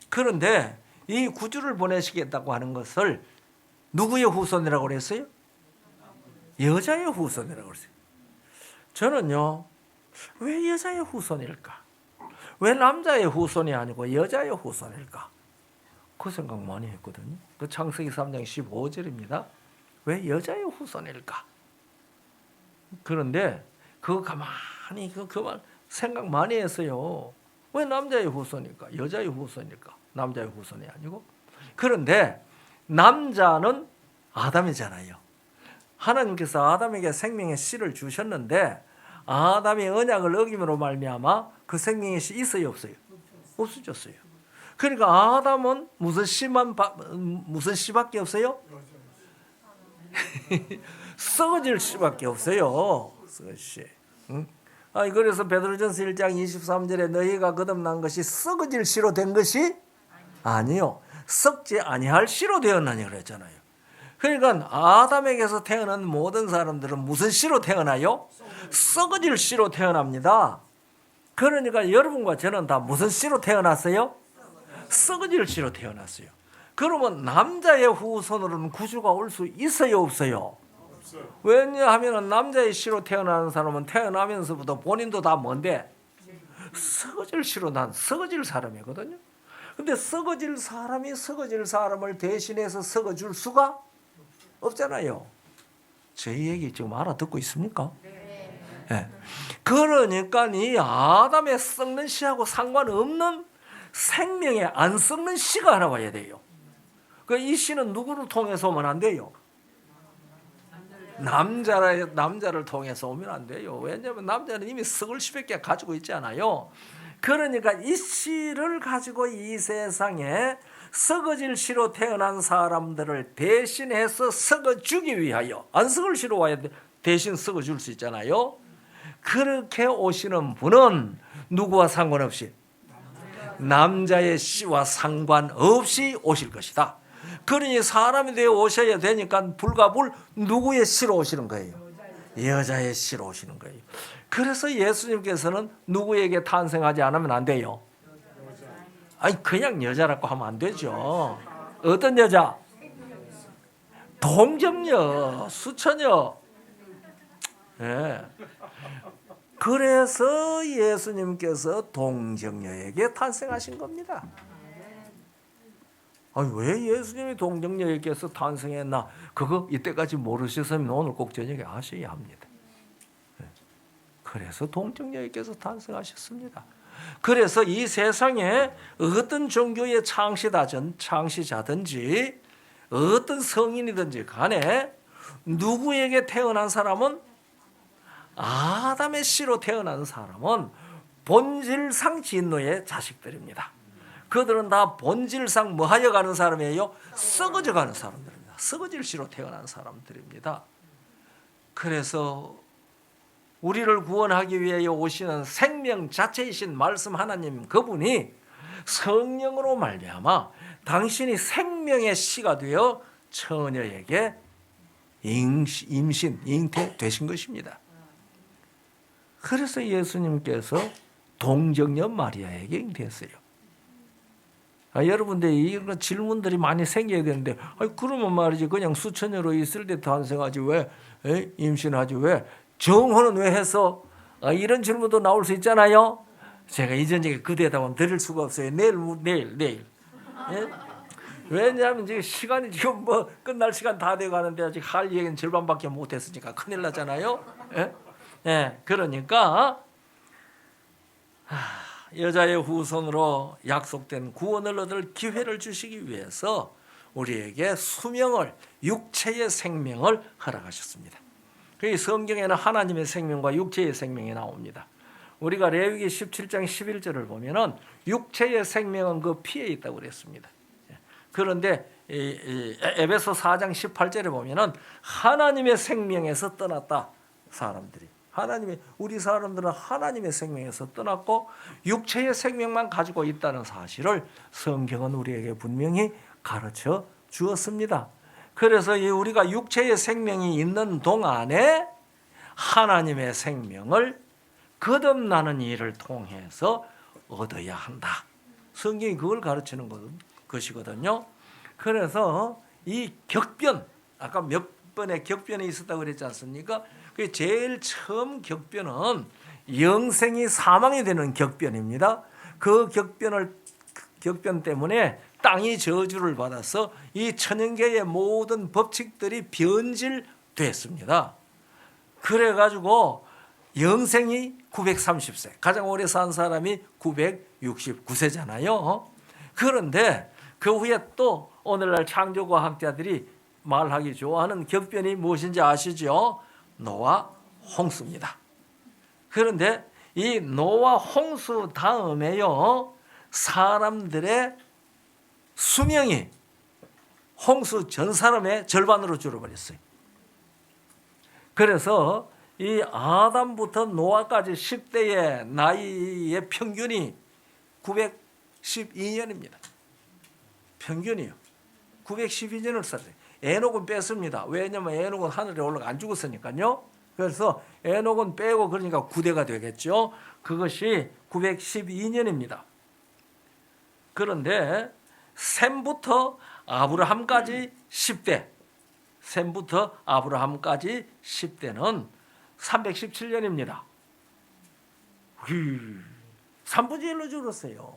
Speaker 1: 그런데 이 구주를 보내시겠다고 하는 것을 누구의 후손이라고 그랬어요? 여자의 후손이라고 그랬어요. 저는요, 왜 여자의 후손일까? 왜 남자의 후손이 아니고 여자의 후손일까? 그 생각 많이 했거든요. 그 창세기 3장 15절입니다. 왜 여자의 후손일까? 그런데 그거 가만히 그만 생각 많이 했어요. 왜 남자의 후손일까? 여자의 후손일까? 남자의 후손이 아니고. 그런데 남자는 아담이잖아요. 하나님께서 아담에게 생명의 씨를 주셨는데 아담이 언약을 어김으로 말미암아 그 생명의 씨 있어요, 없어요? 없어졌어요. 그러니까 아담은 무슨 씨밖에 없어요? 썩어질 씨밖에 없어요. 썩을 씨. 응? 그래서 베드로전서 1장 23절에 너희가 거듭난 것이 썩어질 씨로 된 것이 아니요, 썩지 아니할 씨로 되었나니 그랬잖아요. 그러니까 아담에게서 태어난 모든 사람들은 무슨 씨로 태어나요? 썩어질 씨로 태어납니다. 그러니까 여러분과 저는 다 무슨 씨로 태어났어요? 썩어질 씨로 태어났어요. 그러면 남자의 후손으로는 구주가 올 수 있어요, 없어요? 왜냐하면 남자의 씨로 태어나는 사람은 태어나면서부터 본인도 다 뭔데? 썩어질 씨로 난 썩어질 사람이거든요. 근데 썩어질 사람이 썩어질 사람을 대신해서 썩어줄 수가 없잖아요. 저희 얘기 지금 알아듣고 있습니까? 네. 그러니까 이 아담의 썩는 씨하고 상관없는 생명의 안 썩는 씨가 하나 와야 돼요. 그 이 씨는 누구를 통해서 오면 안 돼요? 남자를 통해서 오면 안 돼요. 왜냐하면 남자는 이미 썩을 씨밖에 가지고 있지 않아요. 그러니까 이 씨를 가지고 이 세상에 썩어질 씨로 태어난 사람들을 대신해서 썩어주기 위하여, 안 썩을 씨로 와야 대신 썩어줄 수 있잖아요. 그렇게 오시는 분은 누구와 상관없이, 남자의 씨와 상관없이 오실 것이다. 그러니 사람이 되어 오셔야 되니까 불가불 누구의 씨로 오시는 거예요? 여자의 씨로 오시는 거예요. 그래서 예수님께서는 누구에게 탄생하지 않으면 안 돼요? 아니 그냥 여자라고 하면 안 되죠. 어떤 여자? 동정녀, 수처녀. 예. 그래서 예수님께서 동정녀에게 탄생하신 겁니다. 아니, 왜 예수님이 동정녀에게서 탄생했나? 그거 이때까지 모르셨으면 오늘 꼭 저녁에 아셔야 합니다. 그래서 동정녀에게서 탄생하셨습니다. 그래서 이 세상에 어떤 종교의 창시자든지 어떤 성인이든지 간에 누구에게 태어난 사람은, 아담의 씨로 태어난 사람은 본질상 진노의 자식들입니다. 그들은 다 본질상 뭐 하여 가는 사람이에요? 썩어져 가는 사람들입니다. 썩어질 씨로 태어난 사람들입니다. 그래서 우리를 구원하기 위해 오시는 생명 자체이신 말씀 하나님, 그분이 성령으로 말미암아 당신이 생명의 씨가 되어 처녀에게 잉태되신 것입니다. 그래서 예수님께서 동정녀 마리아에게 잉태했어요. 여러분들 이런 질문들이 많이 생겨야 되는데, 그러면 말이지 그냥 수처녀로 있을 때 탄생하지 왜 임신하지 왜 정혼은 왜 했어? 이런 질문도 나올 수 있잖아요. 제가 이전에 그 대답은 드릴 수가 없어요. 내일. 예? 왜냐하면 지금 시간이 지금 뭐 끝날 시간 다 돼가는데 아직 할 얘기는 절반밖에 못했으니까 큰일 나잖아요. 예? 예, 그러니까 여자의 후손으로 약속된 구원을 얻을 기회를 주시기 위해서 우리에게 수명을, 육체의 생명을 허락하셨습니다. 그 성경에는 하나님의 생명과 육체의 생명이 나옵니다. 우리가 레위기 17장 11절을 보면은 육체의 생명은 그 피에 있다고 그랬습니다. 그런데 에베소 4장 18절에 보면은 하나님의 생명에서 떠났다, 사람들이. 우리 사람들은 하나님의 생명에서 떠났고 육체의 생명만 가지고 있다는 사실을 성경은 우리에게 분명히 가르쳐 주었습니다. 그래서 우리가 육체의 생명이 있는 동안에 하나님의 생명을 거듭나는 일을 통해서 얻어야 한다. 성경이 그걸 가르치는 것이거든요. 그래서 이 격변, 아까 몇 번의 격변이 있었다고 그랬지 않습니까? 그 제일 처음 격변은 영생이 사망이 되는 격변입니다. 그 격변 때문에 땅이 저주를 받아서 이 천연계의 모든 법칙들이 변질됐습니다. 그래가지고 영생이 930세, 가장 오래 산 사람이 969세잖아요. 그런데 그 후에 또 오늘날 창조과학자들이 말하기 좋아하는 격변이 무엇인지 아시죠? 노아 홍수입니다. 그런데 이 노아 홍수 다음에요, 사람들의 수명이 홍수 전 사람의 절반으로 줄어버렸어요. 그래서 이 아담부터 노아까지 10대의 나이의 평균이 912년입니다. 평균이요. 912년을 살아요. 에녹은 뺐습니다. 왜냐하면 에녹은 하늘에 올라가 안 죽었으니까요. 그래서 에녹은 빼고 그러니까 9대가 되겠죠. 그것이 912년입니다. 그런데 셈부터 아브라함까지 10대, 셈부터 아브라함까지 10대는 317년입니다. 3분의 1로 줄었어요.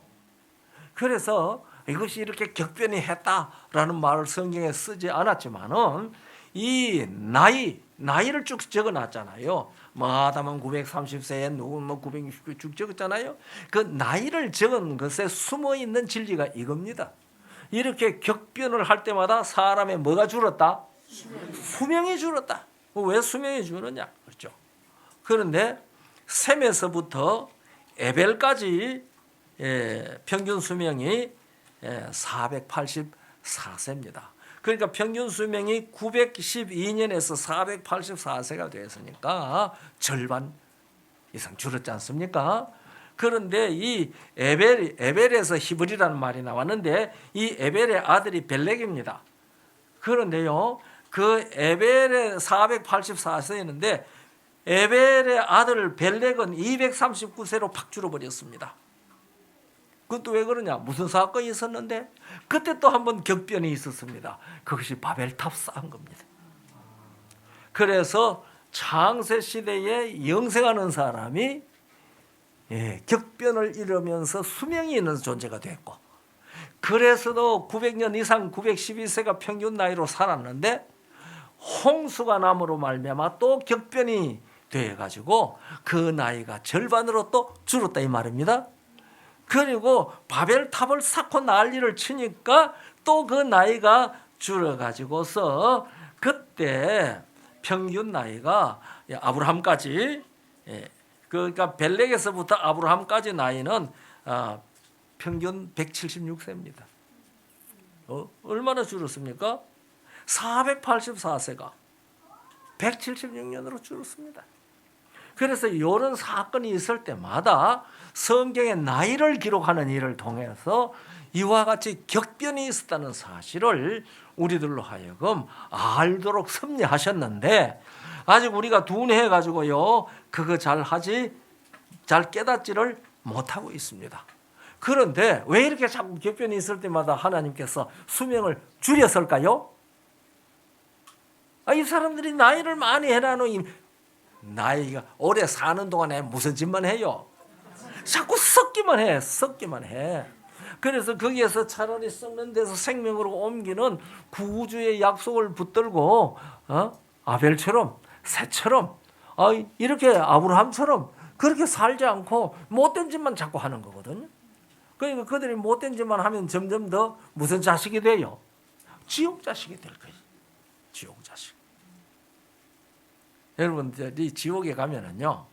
Speaker 1: 그래서 이것이 이렇게 격변이 했다라는 말을 성경에 쓰지 않았지만은 이 나이, 나이를 쭉 적어놨잖아요. 뭐 아담은 930세에 누구 뭐 960세 쭉 적었잖아요. 그 나이를 적은 것에 숨어 있는 진리가 이겁니다. 이렇게 격변을 할 때마다 사람의 뭐가 줄었다? 수명이 줄었다. 왜 수명이 줄었냐? 그렇죠. 그런데 셈에서부터 에벨까지 평균 수명이 484세입니다. 그러니까 평균 수명이 912년에서 484세가 되었으니까 절반 이상 줄었지 않습니까? 그런데 이 에벨에서 히브리라는 말이 나왔는데 이 에벨의 아들이 벨렉입니다. 그런데요, 그 에벨의 484세였는데 에벨의 아들 벨렉은 239세로 팍 줄어버렸습니다. 그것도 왜 그러냐? 무슨 사건이 있었는데 그때 또 한 번 격변이 있었습니다. 그것이 바벨탑 쌓은 겁니다. 그래서 창세 시대에 영생하는 사람이 격변을 이루면서 수명이 있는 존재가 됐고, 그래서도 900년 이상 912세가 평균 나이로 살았는데 홍수가 남으로 말미암아 또 격변이 돼가지고 그 나이가 절반으로 또 줄었다 이 말입니다. 그리고 바벨탑을 쌓고 난리를 치니까 또 그 나이가 줄어가지고서 그때 평균 나이가 아브라함까지, 그러니까 벨렉에서부터 아브라함까지 나이는 평균 176세입니다. 얼마나 줄었습니까? 484세가 176년으로 줄었습니다. 그래서 이런 사건이 있을 때마다 성경의 나이를 기록하는 일을 통해서 이와 같이 격변이 있었다는 사실을 우리들로 하여금 알도록 섭리하셨는데 아직 우리가 둔해가지고요 그거 잘 깨닫지를 못하고 있습니다. 그런데 왜 이렇게 자꾸 격변이 있을 때마다 하나님께서 수명을 줄였을까요? 이 사람들이 나이를 많이 해놔놓으니 나이가 오래 사는 동안에 무슨 짓만 해요? 자꾸 썩기만 해. 그래서 거기에서 차라리 썩는 데서 생명으로 옮기는 구주의 약속을 붙들고 아벨처럼 셋처럼 이렇게 아브라함처럼 그렇게 살지 않고 못된 짓만 자꾸 하는 거거든요. 그러니까 그들이 못된 짓만 하면 점점 더 무슨 자식이 돼요? 지옥 자식이 될 거예요. 지옥 자식. 여러분들이 지옥에 가면은요,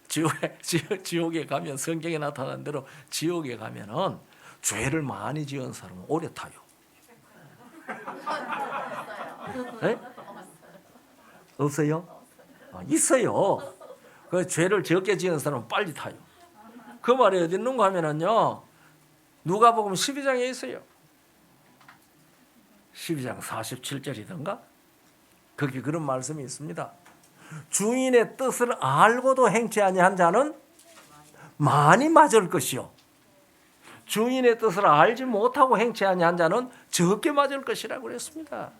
Speaker 1: 지옥에 가면 성경에 나타난 대로 지옥에 가면은 죄를 많이 지은 사람은 오래 타요. 네? 없어요? 있어요. 그 죄를 적게 지은 사람은 빨리 타요. 그 말이 어디 있는가 하면은요, 누가복음 12장에 있어요. 12장 47절이던가? 거기 그런 말씀이 있습니다. 주인의 뜻을 알고도 행치 아니한 자는 많이 맞을 것이요, 주인의 뜻을 알지 못하고 행치 아니한 자는 적게 맞을 것이라고 그랬습니다.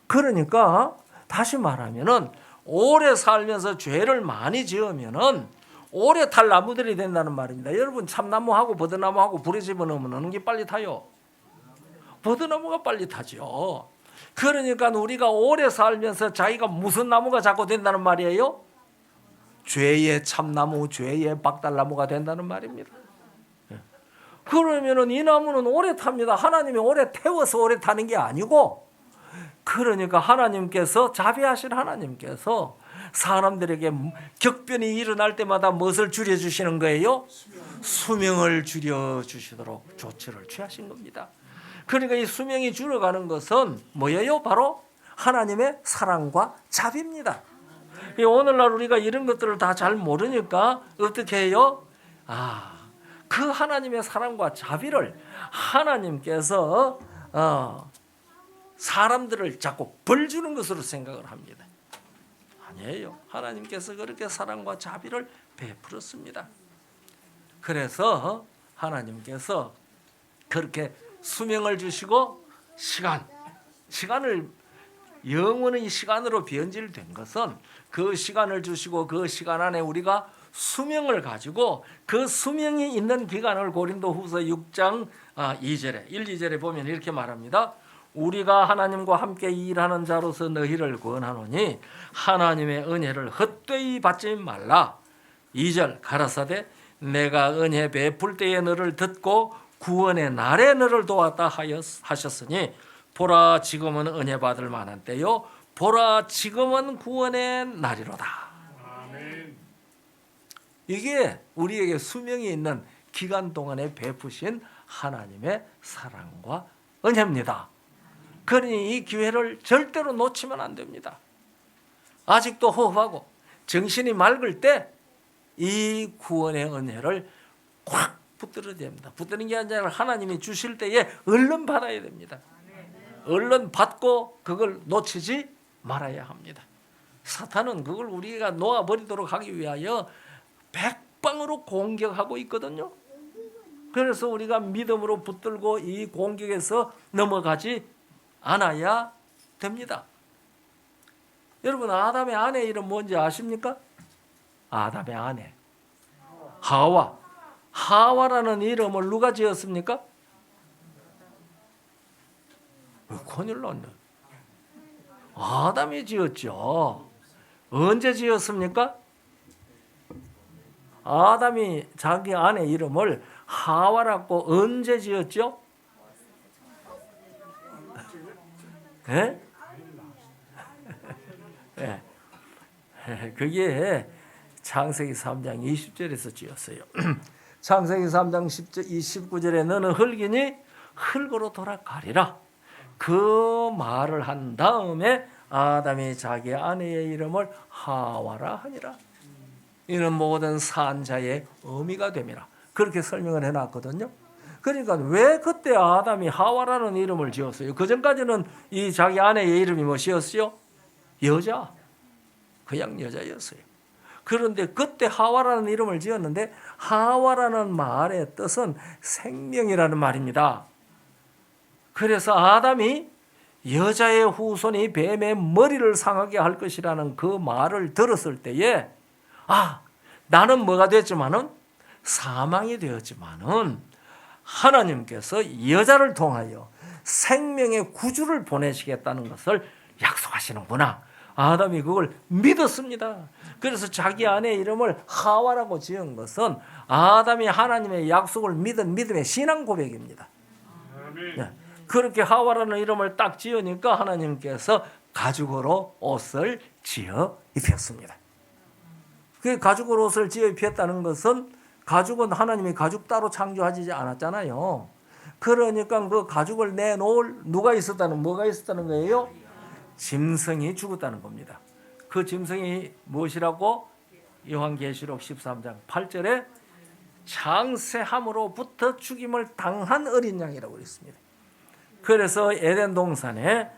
Speaker 1: 그러니까 다시 말하면은 오래 살면서 죄를 많이 지으면은 오래 탈 나무들이 된다는 말입니다. 여러분 참나무하고 버드나무하고 불에 집어넣으면 어느 게 빨리 타요? 버드나무가 빨리 타죠. 그러니까 우리가 오래 살면서 자기가 무슨 나무가 자꾸 된다는 말이에요? 죄의 참나무, 죄의 박달나무가 된다는 말입니다. 그러면은 이 나무는 오래 탑니다. 하나님이 오래 태워서 오래 타는 게 아니고, 그러니까 하나님께서, 자비하신 하나님께서 사람들에게 격변이 일어날 때마다 무엇을 줄여주시는 거예요? 수명을 줄여주시도록 조치를 취하신 겁니다. 그러니까 이 수명이 줄어가는 것은 뭐예요? 바로 하나님의 사랑과 자비입니다. 오늘날 우리가 이런 것들을 다 잘 모르니까 어떻게 해요? 그 하나님의 사랑과 자비를 하나님께서 사람들을 자꾸 벌 주는 것으로 생각을 합니다. 아니에요. 하나님께서 그렇게 사랑과 자비를 베풀었습니다. 그래서 하나님께서 그렇게 수명을 주시고 시간을 영원의 시간으로 변질된 것은 그 시간을 주시고 그 시간 안에 우리가 수명을 가지고 그 수명이 있는 기간을 고린도후서 6장 2절에 1, 2절에 보면 이렇게 말합니다. 우리가 하나님과 함께 일하는 자로서 너희를 권하노니 하나님의 은혜를 헛되이 받지 말라. 2절 가라사대 내가 은혜 베풀 때에 너를 듣고 구원의 날에 너를 도왔다 하셨으니 보라 지금은 은혜 받을 만한 때요 보라 지금은 구원의 날이로다.
Speaker 2: 아멘.
Speaker 1: 이게 우리에게 수명이 있는 기간 동안에 베푸신 하나님의 사랑과 은혜입니다. 그러니 이 기회를 절대로 놓치면 안 됩니다. 아직도 호흡하고 정신이 맑을 때 이 구원의 은혜를 꽉 붙들어야 됩니다. 붙드는 게 아니라 하나님이 주실 때에 얼른 받아야 됩니다. 얼른 받고 그걸 놓치지 말아야 합니다. 사탄은 그걸 우리가 놓아버리도록 하기 위하여 백방으로 공격하고 있거든요. 그래서 우리가 믿음으로 붙들고 이 공격에서 넘어가지 않아야 됩니다. 여러분 아담의 아내 이름 뭔지 아십니까? 아담의 아내 하와. 하와라는 이름을 누가 지었습니까? 큰일 났네. 아담이 지었죠. 언제 지었습니까? 아담이 자기 아내 이름을 하와라고 언제 지었죠? 예? 예. 그게 창세기 3장 20절에서 지었어요. 창세기 3장 29절에 너는 흙이니 흙으로 돌아가리라. 그 말을 한 다음에 아담이 자기 아내의 이름을 하와라 하니라. 이는 모든 산자의 의미가 됨이라. 그렇게 설명을 해놨거든요. 그러니까 왜 그때 아담이 하와라는 이름을 지었어요? 그 전까지는 이 자기 아내의 이름이 무엇이었어요? 여자. 그냥 여자였어요. 그런데 그때 하와라는 이름을 지었는데 하와라는 말의 뜻은 생명이라는 말입니다. 그래서 아담이 여자의 후손이 뱀의 머리를 상하게 할 것이라는 그 말을 들었을 때에 나는 뭐가 됐지만은 사망이 되었지만은 하나님께서 여자를 통하여 생명의 구주를 보내시겠다는 것을 약속하시는구나. 아담이 그걸 믿었습니다. 그래서 자기 아내의 이름을 하와라고 지은 것은 아담이 하나님의 약속을 믿은 믿음의 신앙 고백입니다. 네. 그렇게 하와라는 이름을 딱 지으니까 하나님께서 가죽으로 옷을 지어 입혔습니다. 그 가죽으로 옷을 지어 입혔다는 것은 가죽은 하나님이 가죽 따로 창조하지 않았잖아요. 그러니까 그 가죽을 내놓을 뭐가 있었다는 거예요? 짐승이 죽었다는 겁니다. 그 짐승이 무엇이라고? 요한계시록 13장 8절에 장세함으로부터 죽임을 당한 어린 양이라고 그랬습니다. 그래서 에덴 동산에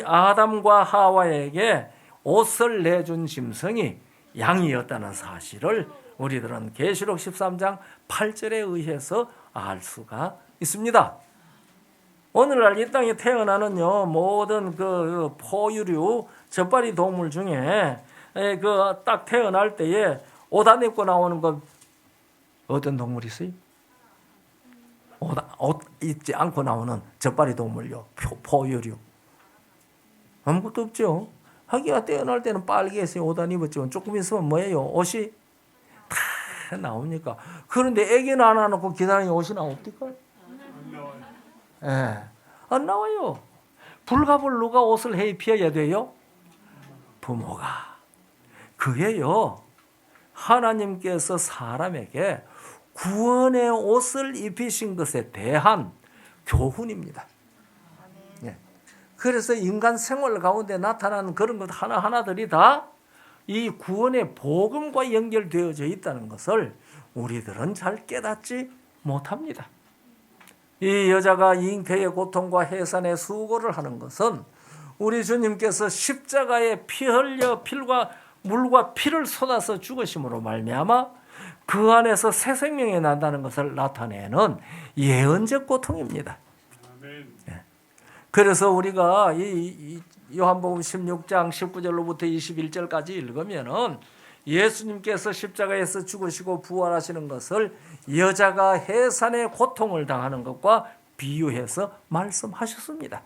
Speaker 1: 아담과 하와에게 옷을 내준 짐승이 양이었다는 사실을 우리들은 계시록 13장 8절에 의해서 알 수가 있습니다. 오늘날 이 땅에 태어나는요 모든 그 포유류 젖발이 동물 중에 그 딱 태어날 때에 옷 안 입고 나오는 거 어떤 동물이 있어요? 옷 입지 않고 나오는 젖발이 동물요 포유류 아무것도 없죠. 하기가 태어날 때는 빨개서 옷 안 입었지만 조금 있으면 뭐예요? 옷이 다 나옵니까? 그런데 애기는 안 안고 기다리는 옷이 나옵니까? 예, 안 나와요. 불갑을 누가 옷을 해 입혀야 돼요? 부모가. 그게요 하나님께서 사람에게 구원의 옷을 입히신 것에 대한 교훈입니다. 예. 그래서 인간 생활 가운데 나타나는 그런 것 하나하나들이 다 이 구원의 복음과 연결되어져 있다는 것을 우리들은 잘 깨닫지 못합니다. 이 여자가 잉태의 고통과 해산의 수고를 하는 것은 우리 주님께서 십자가에 피 흘려 물과 피를 쏟아서 죽으심으로 말미암아 그 안에서 새 생명이 난다는 것을 나타내는 예언적 고통입니다. 예. 그래서 우리가 이 요한복음 16장 19절로부터 21절까지 읽으면은 예수님께서 십자가에서 죽으시고 부활하시는 것을 여자가 해산의 고통을 당하는 것과 비유해서 말씀하셨습니다.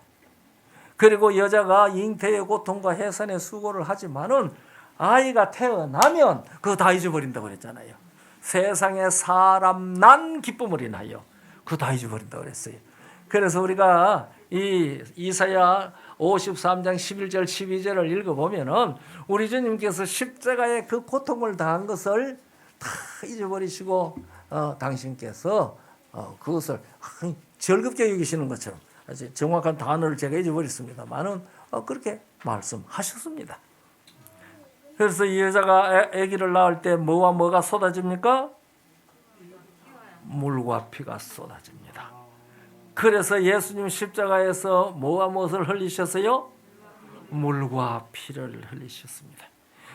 Speaker 1: 그리고 여자가 잉태의 고통과 해산의 수고를 하지만은 아이가 태어나면 그거 다 잊어버린다고 그랬잖아요. 세상에 사람 난 기쁨을 인하여 그거 다 잊어버린다고 그랬어요. 그래서 우리가 이 이사야 53장 11절 12절을 읽어보면은 우리 주님께서 십자가의 그 고통을 당한 것을 다 잊어버리시고 당신께서 그것을 즐겁게 여기시는 것처럼, 아주 정확한 단어를 제가 잊어버렸습니다만은 그렇게 말씀하셨습니다. 그래서 이 여자가 아기를 낳을 때 뭐와 뭐가 쏟아집니까? 물과 피가 쏟아집니다. 그래서 예수님 십자가에서 뭐와 무엇을 흘리셨어요? 물과 피를 흘리셨습니다.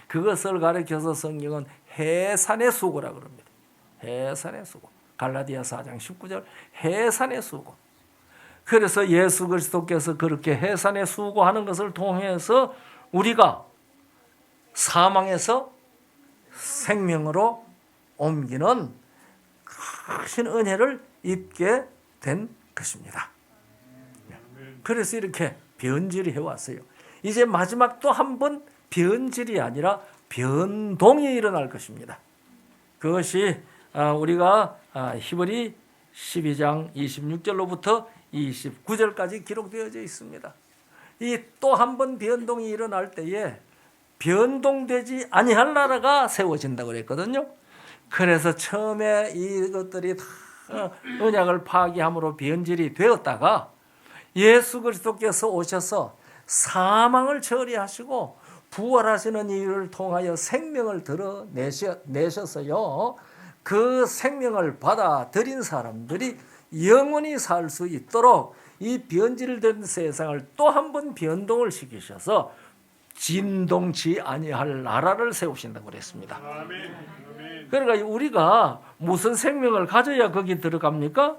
Speaker 1: 그것을 가리켜서 성경은 해산의 수고라고 합니다. 해산의 수고. 갈라디아 4장 19절 해산의 수고. 그래서 예수 그리스도께서 그렇게 해산의 수고하는 것을 통해서 우리가 사망에서 생명으로 옮기는 큰 은혜를 입게 된 것입니다. 그래서 이렇게 변질이 해왔어요. 이제 마지막 또 한 번 변질이 아니라 변동이 일어날 것입니다. 그것이 우리가 히브리 12장 26절로부터 29절까지 기록되어져 있습니다. 이 또 한 번 변동이 일어날 때에 변동되지 아니할 나라가 세워진다고 그랬거든요. 그래서 처음에 이것들이 다 언약을 파기함으로 변질이 되었다가 예수 그리스도께서 오셔서 사망을 처리하시고 부활하시는 이유를 통하여 생명을 드러내셨어요. 그 생명을 받아들인 사람들이 영원히 살 수 있도록 이 변질된 세상을 또 한 번 변동을 시키셔서 진동치 아니할 나라를 세우신다고 그랬습니다. 그러니까 우리가 무슨 생명을 가져야 거기 들어갑니까?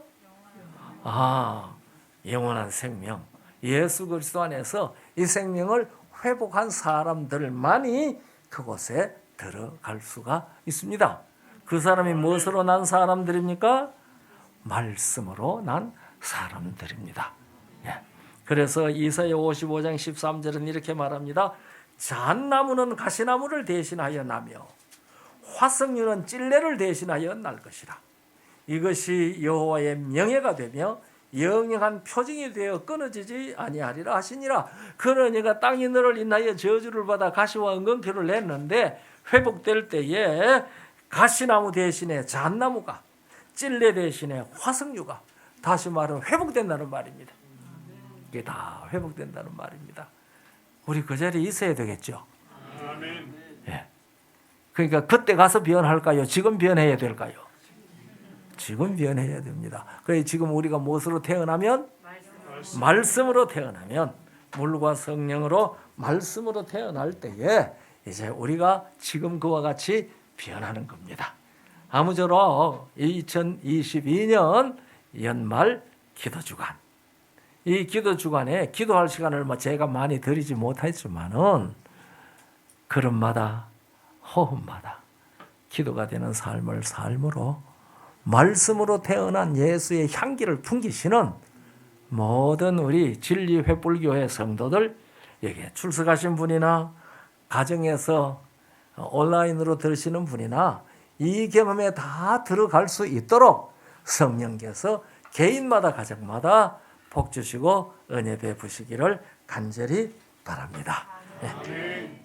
Speaker 1: 영원한 생명. 예수 그리스도 안에서 이 생명을 회복한 사람들만이 그곳에 들어갈 수가 있습니다. 그 사람이 무엇으로 난 사람들입니까? 말씀으로 난 사람들입니다. 그래서 이사야 55장 13절은 이렇게 말합니다. 잣나무는 가시나무를 대신하여 나며 화석류는 찔레를 대신하여 날 것이라. 이것이 여호와의 명예가 되며 영영한 표징이 되어 끊어지지 아니하리라 하시니라. 그러니까 땅이 너를 인하여 저주를 받아 가시와 은근키를 냈는데 회복될 때에 가시나무 대신에 잣나무가, 찔레 대신에 화석류가, 다시 말하면 회복된다는 말입니다. 이게 다 회복된다는 말입니다. 우리 그 자리에 있어야 되겠죠. 예. 그러니까 그때 가서 변할까요? 지금 변해야 될까요? 지금 변해야 됩니다. 그래서 지금 우리가 무엇으로 태어나면? 말씀으로 태어나면, 물과 성령으로 말씀으로 태어날 때에 이제 우리가 지금 그와 같이 변하는 겁니다. 아무쪼록 2022년 연말 기도주간, 이 기도주간에 기도할 시간을 제가 많이 드리지 못했지만은 걸음마다 호흡마다 기도가 되는 삶을 삶으로 말씀으로 태어난 예수의 향기를 풍기시는 모든 우리 진리횃불교회 성도들에게 출석하신 분이나 가정에서 온라인으로 들으시는 분이나 이 경험에 다 들어갈 수 있도록 성령께서 개인마다 가정마다 복 주시고 은혜 베푸시기를 간절히 바랍니다. 네.